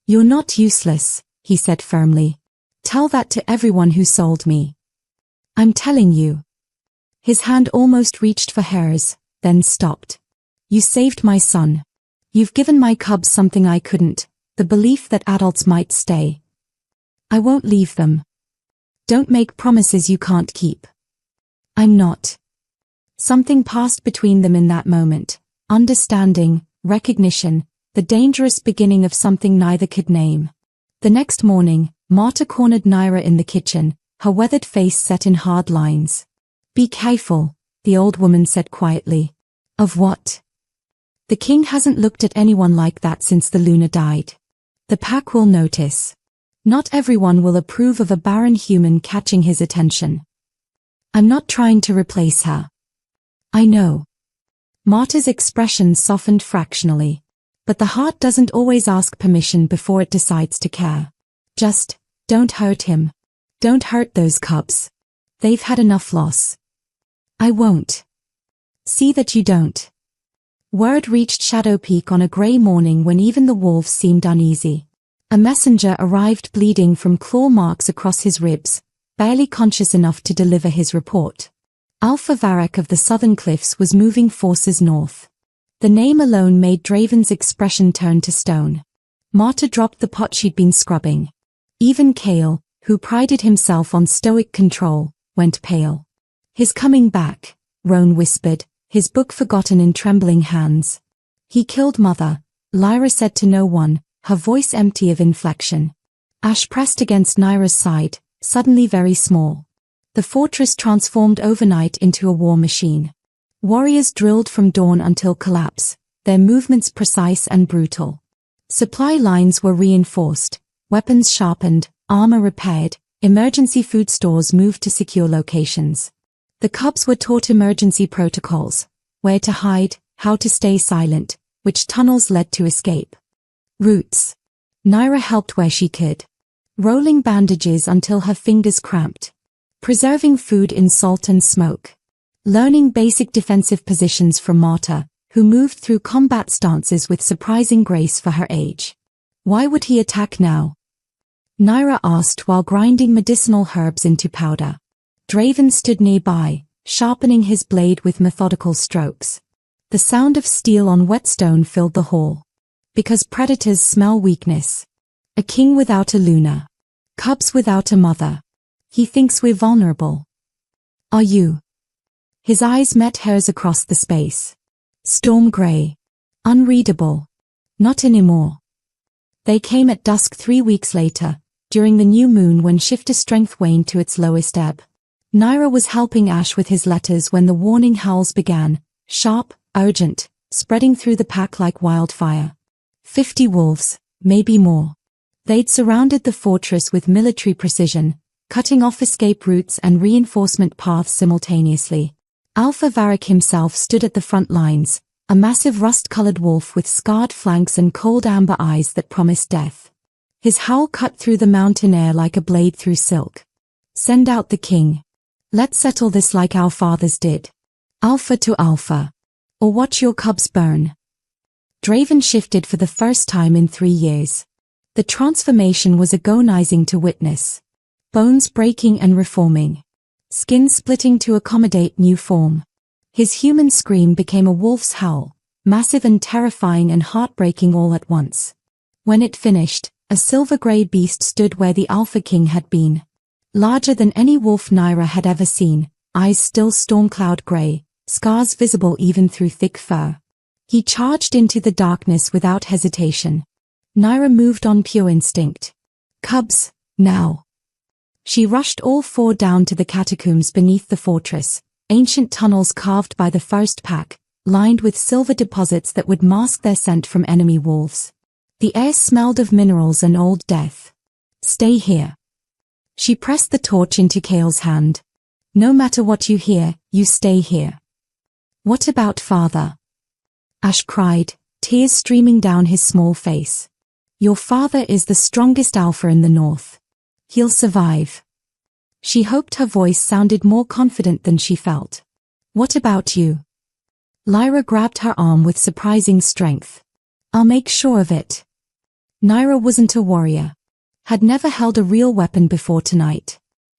You're not useless, he said firmly. Tell that to everyone who sold me. I'm telling you. His hand almost reached for hers, then stopped. You saved my son. You've given my cubs something I couldn't, the belief that adults might stay. I won't leave them. Don't make promises you can't keep. I'm not. Something passed between them in that moment, understanding, recognition, the dangerous beginning of something neither could name. The next morning, Marta cornered Naira in the kitchen, her weathered face set in hard lines. Be careful, the old woman said quietly. Of what? The king hasn't looked at anyone like that since the Luna died. The pack will notice. Not everyone will approve of a barren human catching his attention. I'm not trying to replace her. I know. Marta's expression softened fractionally. But the heart doesn't always ask permission before it decides to care. Just, don't hurt him. Don't hurt those cubs. They've had enough loss. I won't. See that you don't. Word reached Shadow Peak on a grey morning when even the wolves seemed uneasy. A messenger arrived bleeding from claw marks across his ribs, barely conscious enough to deliver his report. Alpha Varrock of the Southern Cliffs was moving forces north. The name alone made Draven's expression turn to stone. Marta dropped the pot she'd been scrubbing. Even Kale, who prided himself on stoic control, went pale. His coming back, Roan whispered, his book forgotten in trembling hands. He killed Mother, Lyra said to no one, her voice empty of inflection. Ash pressed against Naira's side, suddenly very small. The fortress transformed overnight into a war machine. Warriors drilled from dawn until collapse, their movements precise and brutal. Supply lines were reinforced, weapons sharpened, armor repaired, emergency food stores moved to secure locations. The cubs were taught emergency protocols, where to hide, how to stay silent, which tunnels led to escape. Routes. Naira helped where she could. rolling bandages until her fingers cramped, preserving food in salt and smoke, learning basic defensive positions from Marta, who moved through combat stances with surprising grace for her age. Why would he attack now? Naira asked while grinding medicinal herbs into powder. Draven stood nearby, sharpening his blade with methodical strokes. The sound of steel on whetstone filled the hall. Because predators smell weakness. A king without a Luna. Cubs without a mother. He thinks we're vulnerable. Are you? His eyes met hers across the space. Storm gray. Unreadable. Not anymore. They came at dusk 3 weeks later, during the new moon when shifter strength waned to its lowest ebb. Naira was helping Ash with his letters when the warning howls began, sharp, urgent, spreading through the pack like wildfire. 50 wolves, maybe more. They'd surrounded the fortress with military precision, cutting off escape routes and reinforcement paths simultaneously. Alpha Varric himself stood at the front lines, a massive rust-colored wolf with scarred flanks and cold amber eyes that promised death. His howl cut through the mountain air like a blade through silk. Send out the king. Let's settle this like our fathers did. Alpha to alpha. Or watch your cubs burn. Draven shifted for the first time in 3 years. The transformation was agonizing to witness. Bones breaking and reforming. Skin splitting to accommodate new form. His human scream became a wolf's howl, massive and terrifying and heartbreaking all at once. When it finished, a silver-gray beast stood where the Alpha King had been. Larger than any wolf Naira had ever seen, eyes still storm-cloud gray, scars visible even through thick fur. He charged into the darkness without hesitation. Naira moved on pure instinct. Cubs, now. She rushed all 4 down to the catacombs beneath the fortress, ancient tunnels carved by the first pack, lined with silver deposits that would mask their scent from enemy wolves. The air smelled of minerals and old death. Stay here. She pressed the torch into Kale's hand. No matter what you hear, you stay here. What about father? Ash cried, tears streaming down his small face. Your father is the strongest alpha in the north. He'll survive. She hoped her voice sounded more confident than she felt. What about you? Lyra grabbed her arm with surprising strength. I'll make sure of it. Naira wasn't a warrior. Had never held a real weapon before tonight.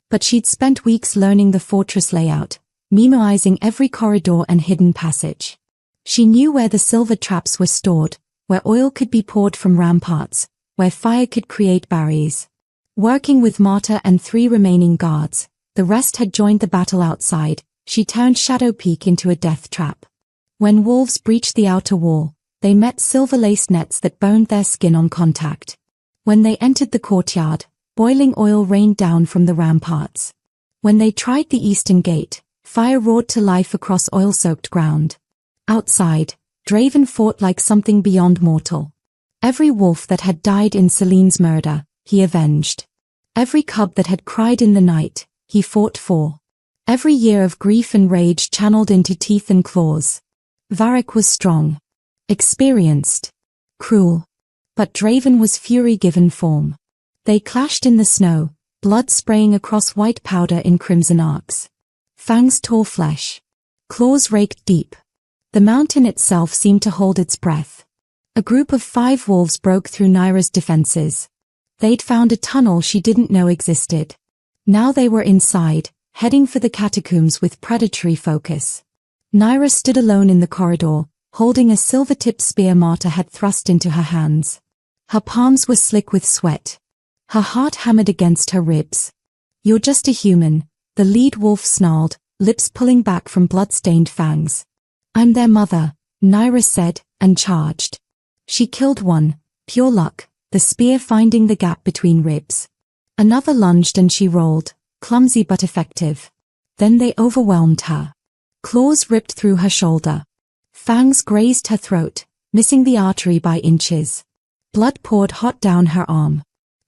But she'd spent weeks learning the fortress layout, memorizing every corridor and hidden passage. She knew where the silver traps were stored, where oil could be poured from ramparts, where fire could create barriers. Working with Marta and 3 remaining guards, the rest had joined the battle outside. She turned Shadow Peak into a death trap. When wolves breached the outer wall, they met silver-laced nets that burned their skin on contact. When they entered the courtyard, boiling oil rained down from the ramparts. When they tried the eastern gate, fire roared to life across oil-soaked ground. Outside, Draven fought like something beyond mortal. Every wolf that had died in Celine's murder, he avenged. Every cub that had cried in the night, he fought for. Every year of grief and rage channeled into teeth and claws. Varric was strong. Experienced. Cruel. But Draven was fury given form. They clashed in the snow, blood spraying across white powder in crimson arcs. Fangs tore flesh. Claws raked deep. The mountain itself seemed to hold its breath. A group of 5 wolves broke through Naira's defenses. They'd found a tunnel she didn't know existed. Now they were inside, heading for the catacombs with predatory focus. Naira stood alone in the corridor, holding a silver-tipped spear Marta had thrust into her hands. Her palms were slick with sweat. Her heart hammered against her ribs. You're just a human, the lead wolf snarled, lips pulling back from blood-stained fangs. I'm their mother, Naira said, and charged. She killed one, pure luck, the spear finding the gap between ribs. Another lunged and she rolled, clumsy but effective. Then they overwhelmed her. Claws ripped through her shoulder. Fangs grazed her throat, missing the artery by inches. Blood poured hot down her arm.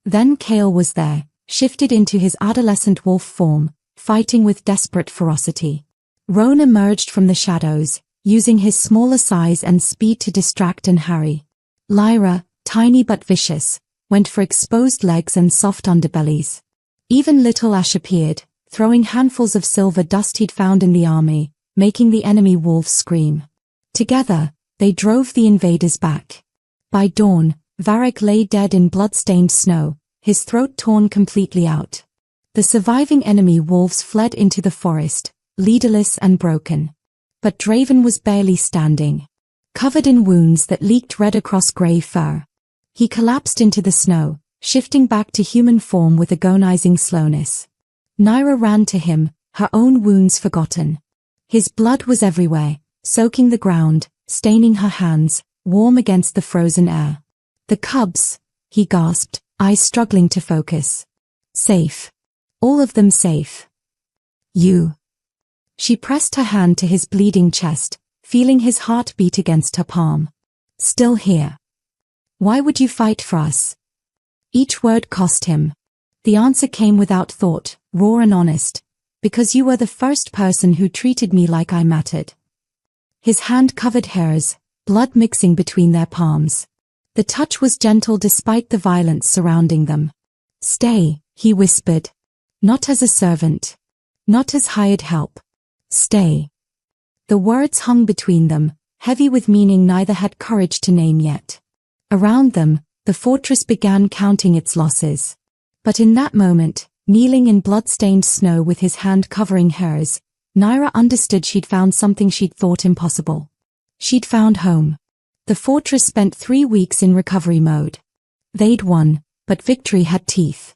Then Kale was there, shifted into his adolescent wolf form, fighting with desperate ferocity. Roan emerged from the shadows, using his smaller size and speed to distract and harry. Lyra, tiny but vicious, went for exposed legs and soft underbellies. Even little Ash appeared, throwing handfuls of silver dust he'd found in the army, making the enemy wolves scream. Together, they drove the invaders back. By dawn, Varric lay dead in blood-stained snow, his throat torn completely out. The surviving enemy wolves fled into the forest, leaderless and broken. But Draven was barely standing, covered in wounds that leaked red across grey fur. He collapsed into the snow, shifting back to human form with agonizing slowness. Naira ran to him, her own wounds forgotten. His blood was everywhere, soaking the ground, staining her hands, warm against the frozen air. The cubs, he gasped, eyes struggling to focus. Safe. All of them safe. You. She pressed her hand to his bleeding chest, feeling his heart beat against her palm. Still here. Why would you fight for us? Each word cost him. The answer came without thought, raw and honest. Because you were the first person who treated me like I mattered. His hand covered hers, blood mixing between their palms. The touch was gentle despite the violence surrounding them. Stay, he whispered. Not as a servant. Not as hired help. Stay. The words hung between them, heavy with meaning neither had courage to name yet. Around them, the fortress began counting its losses. But in that moment, kneeling in blood-stained snow with his hand covering hers, Naira understood she'd found something she'd thought impossible. She'd found home. The fortress spent 3 weeks in recovery mode. They'd won, but victory had teeth.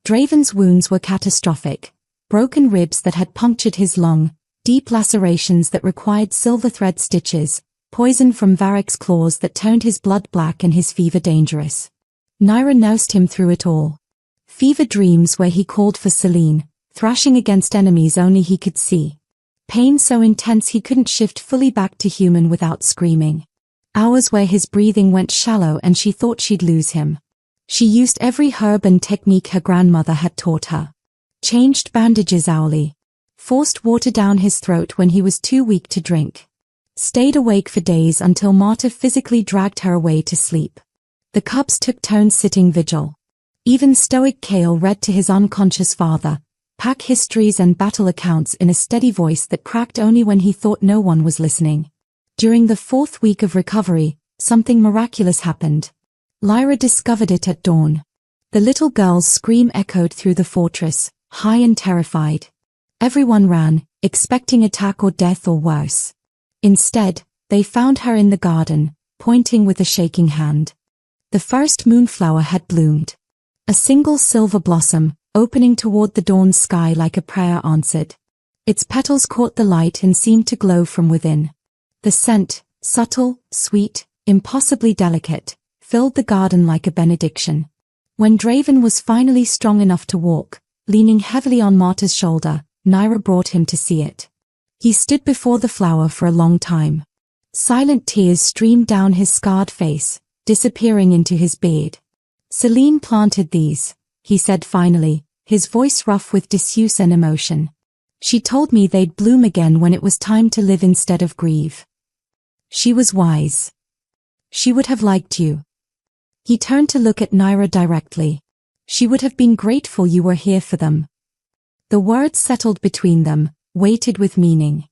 Draven's wounds were catastrophic. Broken ribs that had punctured his lung, deep lacerations that required silver thread stitches, poison from Varric's claws that turned his blood black and his fever dangerous. Naira nursed him through it all. Fever dreams where he called for Celine, thrashing against enemies only he could see. Pain so intense he couldn't shift fully back to human without screaming. Hours where his breathing went shallow and she thought she'd lose him. She used every herb and technique her grandmother had taught her. Changed bandages hourly. Forced water down his throat when he was too weak to drink. Stayed awake for days until Marta physically dragged her away to sleep. The cubs took turns sitting vigil. Even stoic Kale read to his unconscious father, pack histories and battle accounts in a steady voice that cracked only when he thought no one was listening. During the 4th week of recovery, something miraculous happened. Lyra discovered it at dawn. The little girl's scream echoed through the fortress, high and terrified. Everyone ran, expecting attack or death or worse. Instead, they found her in the garden, pointing with a shaking hand. The first moonflower had bloomed. A single silver blossom, opening toward the dawn sky like a prayer answered. Its petals caught the light and seemed to glow from within. The scent, subtle, sweet, impossibly delicate, filled the garden like a benediction. When Draven was finally strong enough to walk, leaning heavily on Marta's shoulder, Naira brought him to see it. He stood before the flower for a long time. Silent tears streamed down his scarred face, disappearing into his beard. Celine planted these, he said finally, his voice rough with disuse and emotion. She told me they'd bloom again when it was time to live instead of grieve. She was wise. She would have liked you. He turned to look at Naira directly. She would have been grateful you were here for them. The words settled between them, weighted with meaning.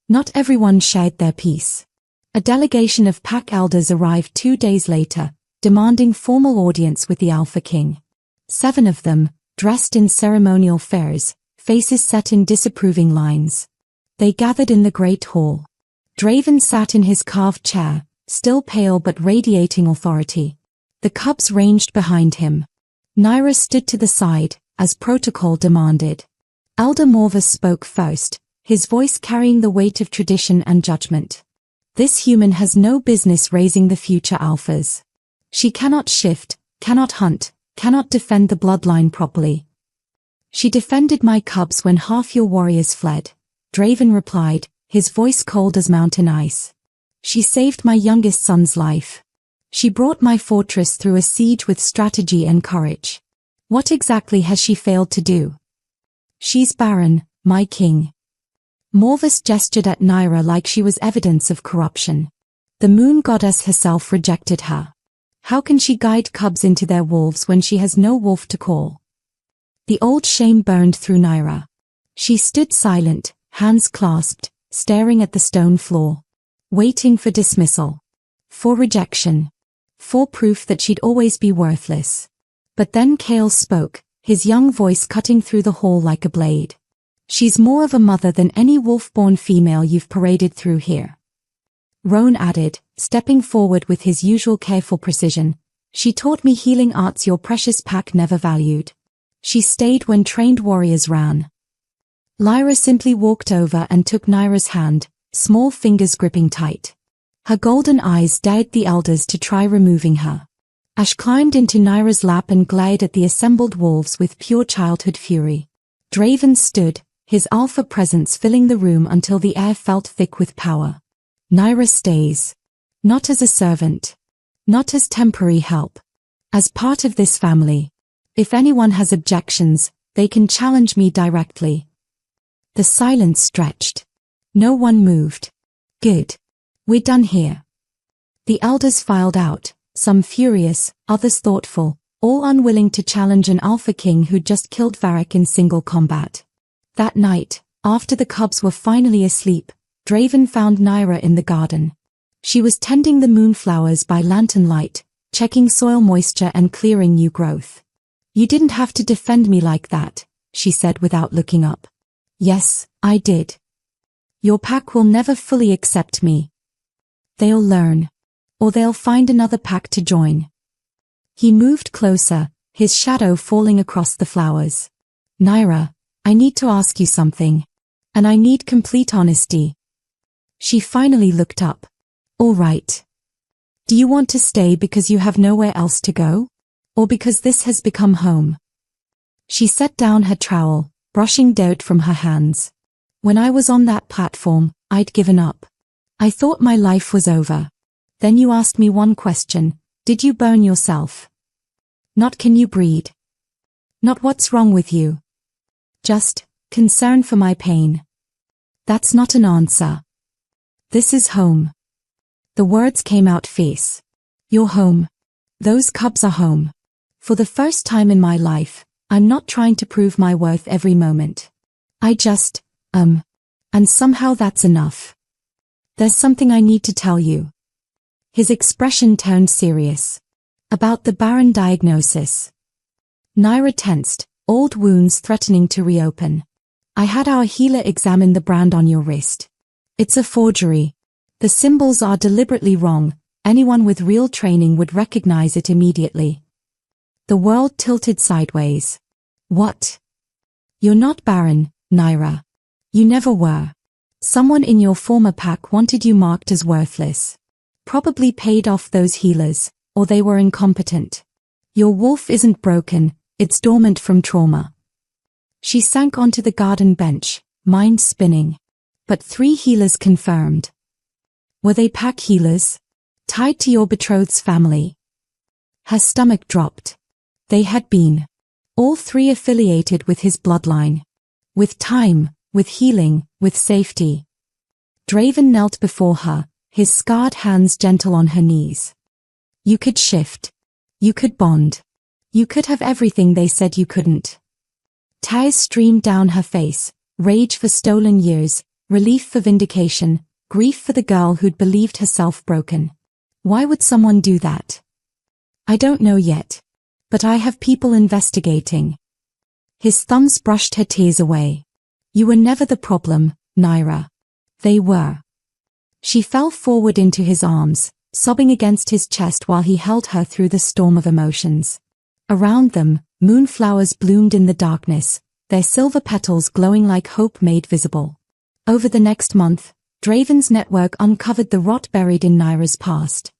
Not everyone shared their peace. A delegation of pack elders arrived 2 days later, demanding formal audience with the Alpha King. 7 of them, dressed in ceremonial furs, faces set in disapproving lines. They gathered in the great hall. Draven sat in his carved chair, still pale but radiating authority. The cubs ranged behind him. Naira stood to the side, as protocol demanded. Elder Morvis spoke first, his voice carrying the weight of tradition and judgment. This human has no business raising the future alphas. She cannot shift, cannot hunt, cannot defend the bloodline properly. She defended my cubs when half your warriors fled, Draven replied, his voice cold as mountain ice. She saved my youngest son's life. She brought my fortress through a siege with strategy and courage. What exactly has she failed to do? She's Barren, my king. Morvis gestured at Naira like she was evidence of corruption. The moon goddess herself rejected her. How can she guide cubs into their wolves when she has no wolf to call? The old shame burned through Naira. She stood silent, hands clasped, staring at the stone floor, waiting for dismissal, for rejection, for proof that she'd always be worthless. But then Kale spoke, his young voice cutting through the hall like a blade. She's more of a mother than any wolf-born female you've paraded through here. Roan added, stepping forward with his usual careful precision. She taught me healing arts your precious pack never valued. She stayed when trained warriors ran. Lyra simply walked over and took Naira's hand, small fingers gripping tight. Her golden eyes dared the elders to try removing her. Ash climbed into Naira's lap and glared at the assembled wolves with pure childhood fury. Draven stood, his alpha presence filling the room until the air felt thick with power. Naira stays. Not as a servant. Not as temporary help. As part of this family. If anyone has objections, they can challenge me directly. The silence stretched. No one moved. Good. We're done here. The elders filed out, some furious, others thoughtful, all unwilling to challenge an alpha king who'd just killed Varric in single combat. That night, after the cubs were finally asleep, Draven found Naira in the garden. She was tending the moonflowers by lantern light, checking soil moisture and clearing new growth. You didn't have to defend me like that, she said without looking up. Yes, I did. Your pack will never fully accept me. They'll learn. Or they'll find another pack to join. He moved closer, his shadow falling across the flowers. Naira, I need to ask you something. And I need complete honesty. She finally looked up. All right. Do you want to stay because you have nowhere else to go? Or because this has become home? She set down her trowel, brushing dirt from her hands. When I was on that platform, I'd given up. I thought my life was over. Then you asked me one question. Did you burn yourself? Not can you breed? Not what's wrong with you? Just concern for my pain. That's not an answer. This is home. The words came out fierce. You're home. Those cubs are home. For the first time in my life, I'm not trying to prove my worth every moment. I just, and somehow that's enough. There's something I need to tell you. His expression turned serious. About the Barren diagnosis. Naira tensed, old wounds threatening to reopen. I had our healer examine the brand on your wrist. It's a forgery. The symbols are deliberately wrong. Anyone with real training would recognize it immediately. The world tilted sideways. What? You're not Barren, Naira. You never were. Someone in your former pack wanted you marked as worthless. Probably paid off those healers, or they were incompetent. Your wolf isn't broken, it's dormant from trauma. She sank onto the garden bench, mind spinning. But 3 healers confirmed. Were they pack healers? Tied to your betrothed's family? Her stomach dropped. They had been. All 3 affiliated with his bloodline. With time, with healing, with safety. Draven knelt before her, his scarred hands gentle on her knees. You could shift. You could bond. You could have everything they said you couldn't. Tears streamed down her face, rage for stolen years, relief for vindication, grief for the girl who'd believed herself broken. Why would someone do that? I don't know yet. But I have people investigating. His thumbs brushed her tears away. You were never the problem, Naira. They were. She fell forward into his arms, sobbing against his chest while he held her through the storm of emotions. Around them, moonflowers bloomed in the darkness, their silver petals glowing like hope made visible. Over the next month, Draven's network uncovered the rot buried in Naira's past.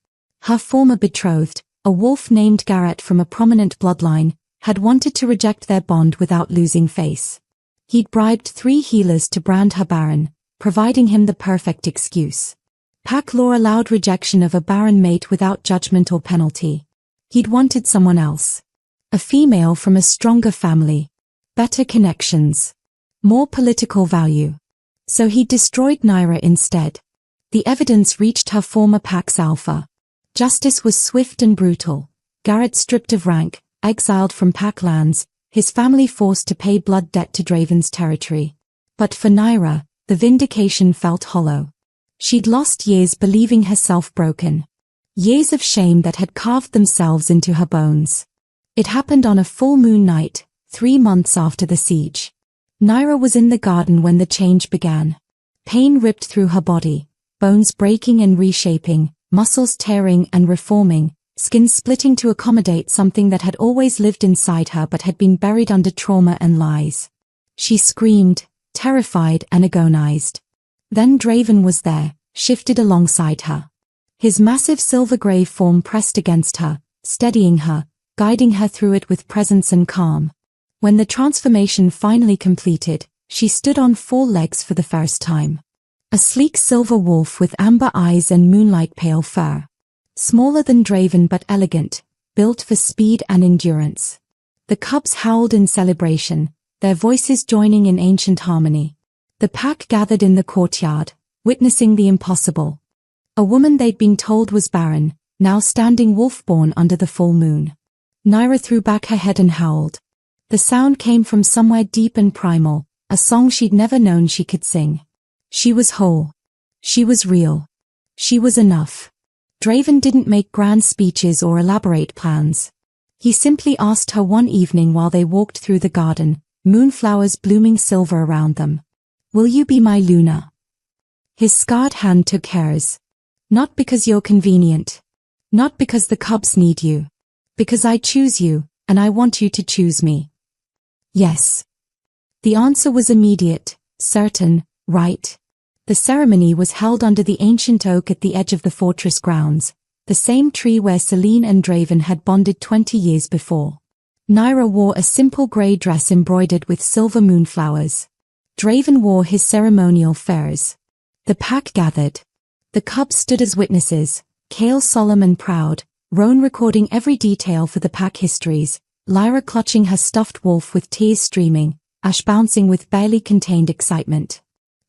Her former betrothed, a wolf named Garrett from a prominent bloodline, had wanted to reject their bond without losing face. He'd bribed 3 healers to brand her Barren, providing him the perfect excuse. Pack law allowed rejection of a Barren mate without judgment or penalty. He'd wanted someone else. A female from a stronger family. Better connections. More political value. So he destroyed Naira instead. The evidence reached her former pack's alpha. Justice was swift and brutal. Garrett stripped of rank, exiled from pack lands, his family forced to pay blood debt to Draven's territory. But for Naira, the vindication felt hollow. She'd lost years believing herself broken. Years of shame that had carved themselves into her bones. It happened on a full moon night, 3 months after the siege. Naira was in the garden when the change began. Pain ripped through her body, bones breaking and reshaping, muscles tearing and reforming, skin splitting to accommodate something that had always lived inside her but had been buried under trauma and lies. She screamed, terrified and agonized. Then Draven was there, shifted alongside her. His massive silver-grey form pressed against her, steadying her, guiding her through it with presence and calm. When the transformation finally completed, she stood on 4 legs for the first time. A sleek silver wolf with amber eyes and moonlight-pale fur. Smaller than Draven but elegant, built for speed and endurance. The cubs howled in celebration, their voices joining in ancient harmony. The pack gathered in the courtyard, witnessing the impossible. A woman they'd been told was Barren, now standing wolf-born under the full moon. Naira threw back her head and howled. The sound came from somewhere deep and primal, a song she'd never known she could sing. She was whole. She was real. She was enough. Draven didn't make grand speeches or elaborate plans. He simply asked her one evening while they walked through the garden, moonflowers blooming silver around them. "Will you be my Luna?" His scarred hand took hers. "Not because you're convenient. Not because the cubs need you. Because I choose you, and I want you to choose me." "Yes." The answer was immediate, certain, right. The ceremony was held under the ancient oak at the edge of the fortress grounds, the same tree where Celine and Draven had bonded 20 years before. Naira wore a simple grey dress embroidered with silver moonflowers. Draven wore his ceremonial furs. The pack gathered. The cubs stood as witnesses, Kale solemn and proud, Roan recording every detail for the pack histories, Lyra clutching her stuffed wolf with tears streaming, Ash bouncing with barely contained excitement.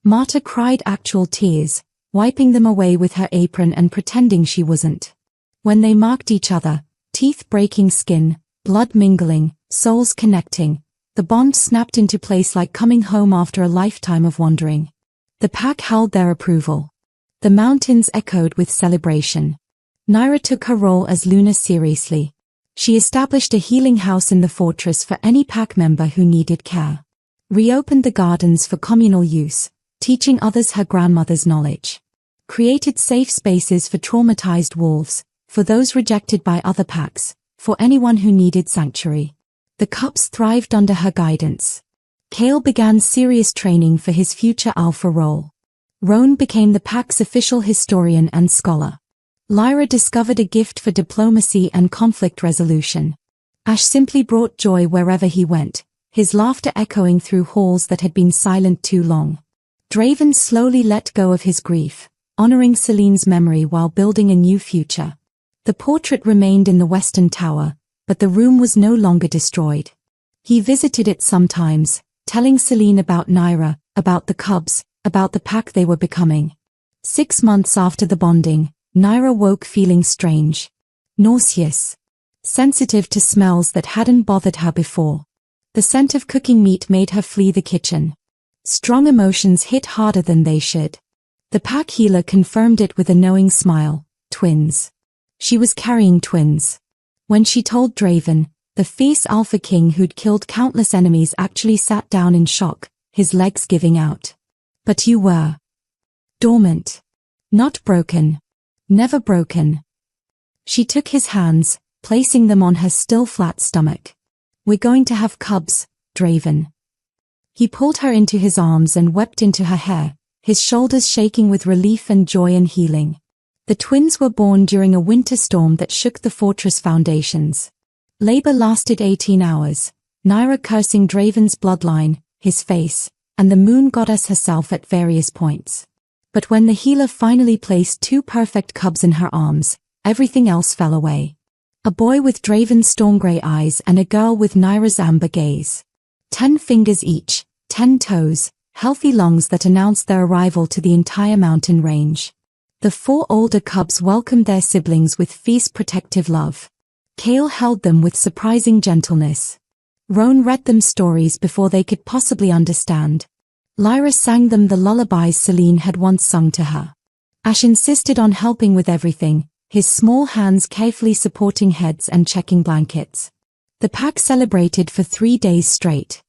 Marta cried actual tears, wiping them away with her apron and pretending she wasn't. When they marked each other, teeth breaking skin, blood mingling, souls connecting, the bond snapped into place like coming home after a lifetime of wandering. The pack howled their approval. The mountains echoed with celebration. Naira took her role as Luna seriously. She established a healing house in the fortress for any pack member who needed care. Reopened the gardens for communal use, teaching others her grandmother's knowledge. Created safe spaces for traumatized wolves, for those rejected by other packs, for anyone who needed sanctuary. The cubs thrived under her guidance. Kale began serious training for his future alpha role. Roan became the pack's official historian and scholar. Lyra discovered a gift for diplomacy and conflict resolution. Ash simply brought joy wherever he went, his laughter echoing through halls that had been silent too long. Draven slowly let go of his grief, honoring Celine's memory while building a new future. The portrait remained in the western tower, but the room was no longer destroyed. He visited it sometimes, telling Celine about Naira, about the cubs, about the pack they were becoming. 6 months after the bonding, Naira woke feeling strange. Nauseous. Sensitive to smells that hadn't bothered her before. The scent of cooking meat made her flee the kitchen. Strong emotions hit harder than they should. The pack healer confirmed it with a knowing smile. Twins. She was carrying twins. When she told Draven, the fierce Alpha King who'd killed countless enemies actually sat down in shock, his legs giving out. But you were dormant. Not broken. Never broken. She took his hands, placing them on her still flat stomach. We're going to have cubs, Draven. He pulled her into his arms and wept into her hair, his shoulders shaking with relief and joy and healing. The twins were born during a winter storm that shook the fortress foundations. Labor lasted 18 hours, Naira cursing Draven's bloodline, his face, and the moon goddess herself at various points. But when the healer finally placed 2 perfect cubs in her arms, everything else fell away. A boy with Draven's storm-grey eyes and a girl with Naira's amber gaze. 10 fingers each, 10 toes, healthy lungs that announced their arrival to the entire mountain range. The 4 older cubs welcomed their siblings with fierce protective love. Kale held them with surprising gentleness. Roan read them stories before they could possibly understand. Lyra sang them the lullabies Celine had once sung to her. Ash insisted on helping with everything, his small hands carefully supporting heads and checking blankets. The pack celebrated for 3 days straight.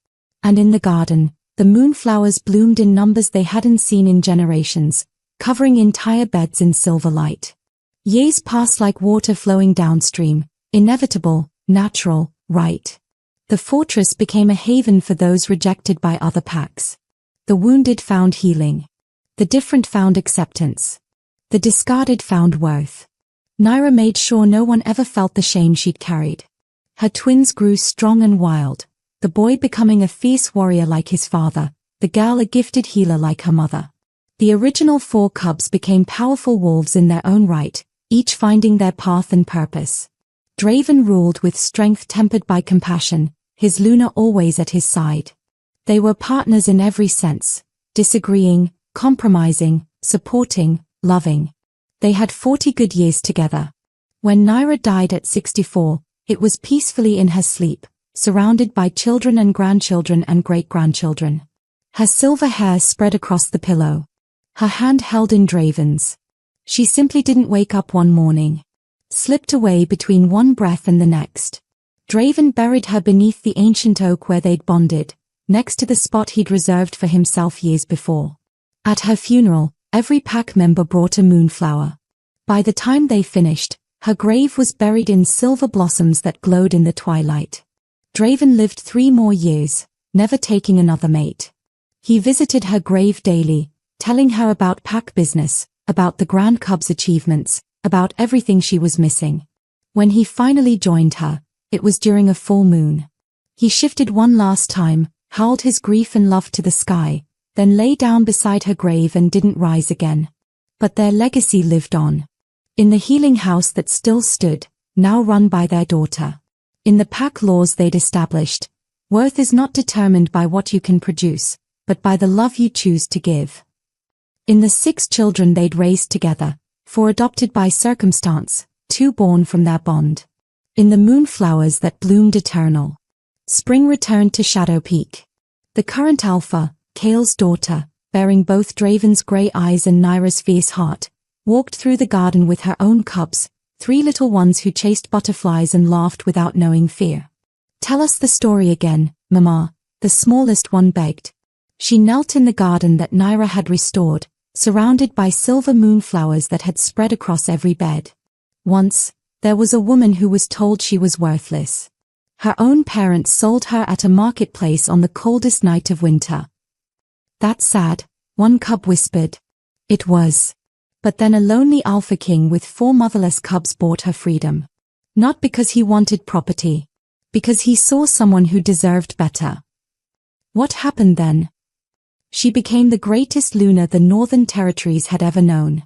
And in the garden, the moonflowers bloomed in numbers they hadn't seen in generations, covering entire beds in silver light. Years passed like water flowing downstream, inevitable, natural, right. The fortress became a haven for those rejected by other packs. The wounded found healing. The different found acceptance. The discarded found worth. Naira made sure no one ever felt the shame she'd carried. Her twins grew strong and wild, the boy becoming a fierce warrior like his father, the girl a gifted healer like her mother. The original 4 cubs became powerful wolves in their own right, each finding their path and purpose. Draven ruled with strength tempered by compassion, his Luna always at his side. They were partners in every sense, disagreeing, compromising, supporting, loving. They had 40 good years together. When Naira died at 64, it was peacefully in her sleep, surrounded by children and grandchildren and great-grandchildren. Her silver hair spread across the pillow. Her hand held in Draven's. She simply didn't wake up one morning. Slipped away between one breath and the next. Draven buried her beneath the ancient oak where they'd bonded, next to the spot he'd reserved for himself years before. At her funeral, every pack member brought a moonflower. By the time they finished, her grave was buried in silver blossoms that glowed in the twilight. Draven lived 3 more years, never taking another mate. He visited her grave daily, telling her about pack business, about the Grand Cub's achievements, about everything she was missing. When he finally joined her, it was during a full moon. He shifted one last time, howled his grief and love to the sky, then lay down beside her grave and didn't rise again. But their legacy lived on. In the healing house that still stood, now run by their daughter. In the pack laws they'd established, worth is not determined by what you can produce, but by the love you choose to give. In the 6 children they'd raised together, 4 adopted by circumstance, 2 born from their bond. In the moonflowers that bloomed eternal. Spring returned to Shadow Peak. The current alpha, Kale's daughter, bearing both Draven's grey eyes and Naira's fierce heart, walked through the garden with her own cubs, 3 little ones who chased butterflies and laughed without knowing fear. "Tell us the story again, Mama," the smallest one begged. She knelt in the garden that Naira had restored, surrounded by silver moonflowers that had spread across every bed. Once, there was a woman who was told she was worthless. Her own parents sold her at a marketplace on the coldest night of winter. "That's sad," one cub whispered. It was. But then a lonely alpha king with 4 motherless cubs bought her freedom. Not because he wanted property. Because he saw someone who deserved better. What happened then? She became the greatest Luna the Northern Territories had ever known.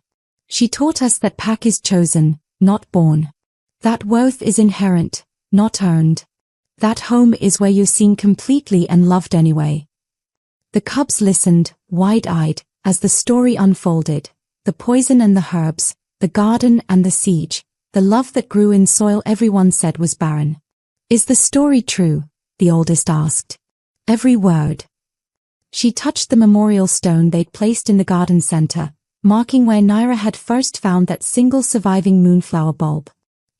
She taught us that pack is chosen, not born. That worth is inherent, not earned. That home is where you're seen completely and loved anyway. The cubs listened, wide-eyed, as the story unfolded. The poison and the herbs, the garden and the siege, the love that grew in soil everyone said was barren. "Is the story true?" the oldest asked. "Every word." She touched the memorial stone they'd placed in the garden center, marking where Naira had first found that single surviving moonflower bulb.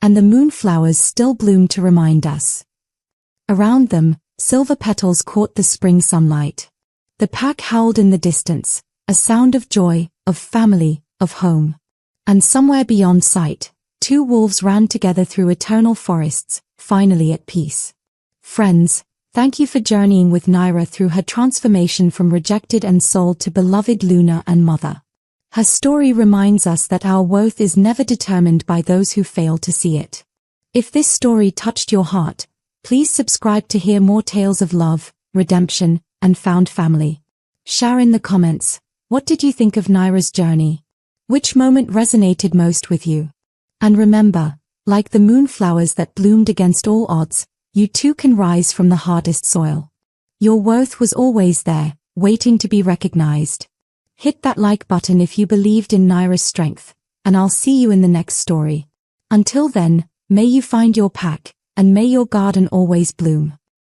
And the moonflowers still bloomed to remind us. Around them, silver petals caught the spring sunlight. The pack howled in the distance, a sound of joy, of family, of home. And somewhere beyond sight, 2 wolves ran together through eternal forests, finally at peace. Friends, thank you for journeying with Naira through her transformation from rejected and sold to beloved Luna and mother. Her story reminds us that our worth is never determined by those who fail to see it. If this story touched your heart, please subscribe to hear more tales of love, redemption, and found family. Share in the comments, what did you think of Naira's journey? Which moment resonated most with you? And remember, like the moonflowers that bloomed against all odds, you too can rise from the hardest soil. Your worth was always there, waiting to be recognized. Hit that like button if you believed in Naira's strength, and I'll see you in the next story. Until then, may you find your pack, and may your garden always bloom.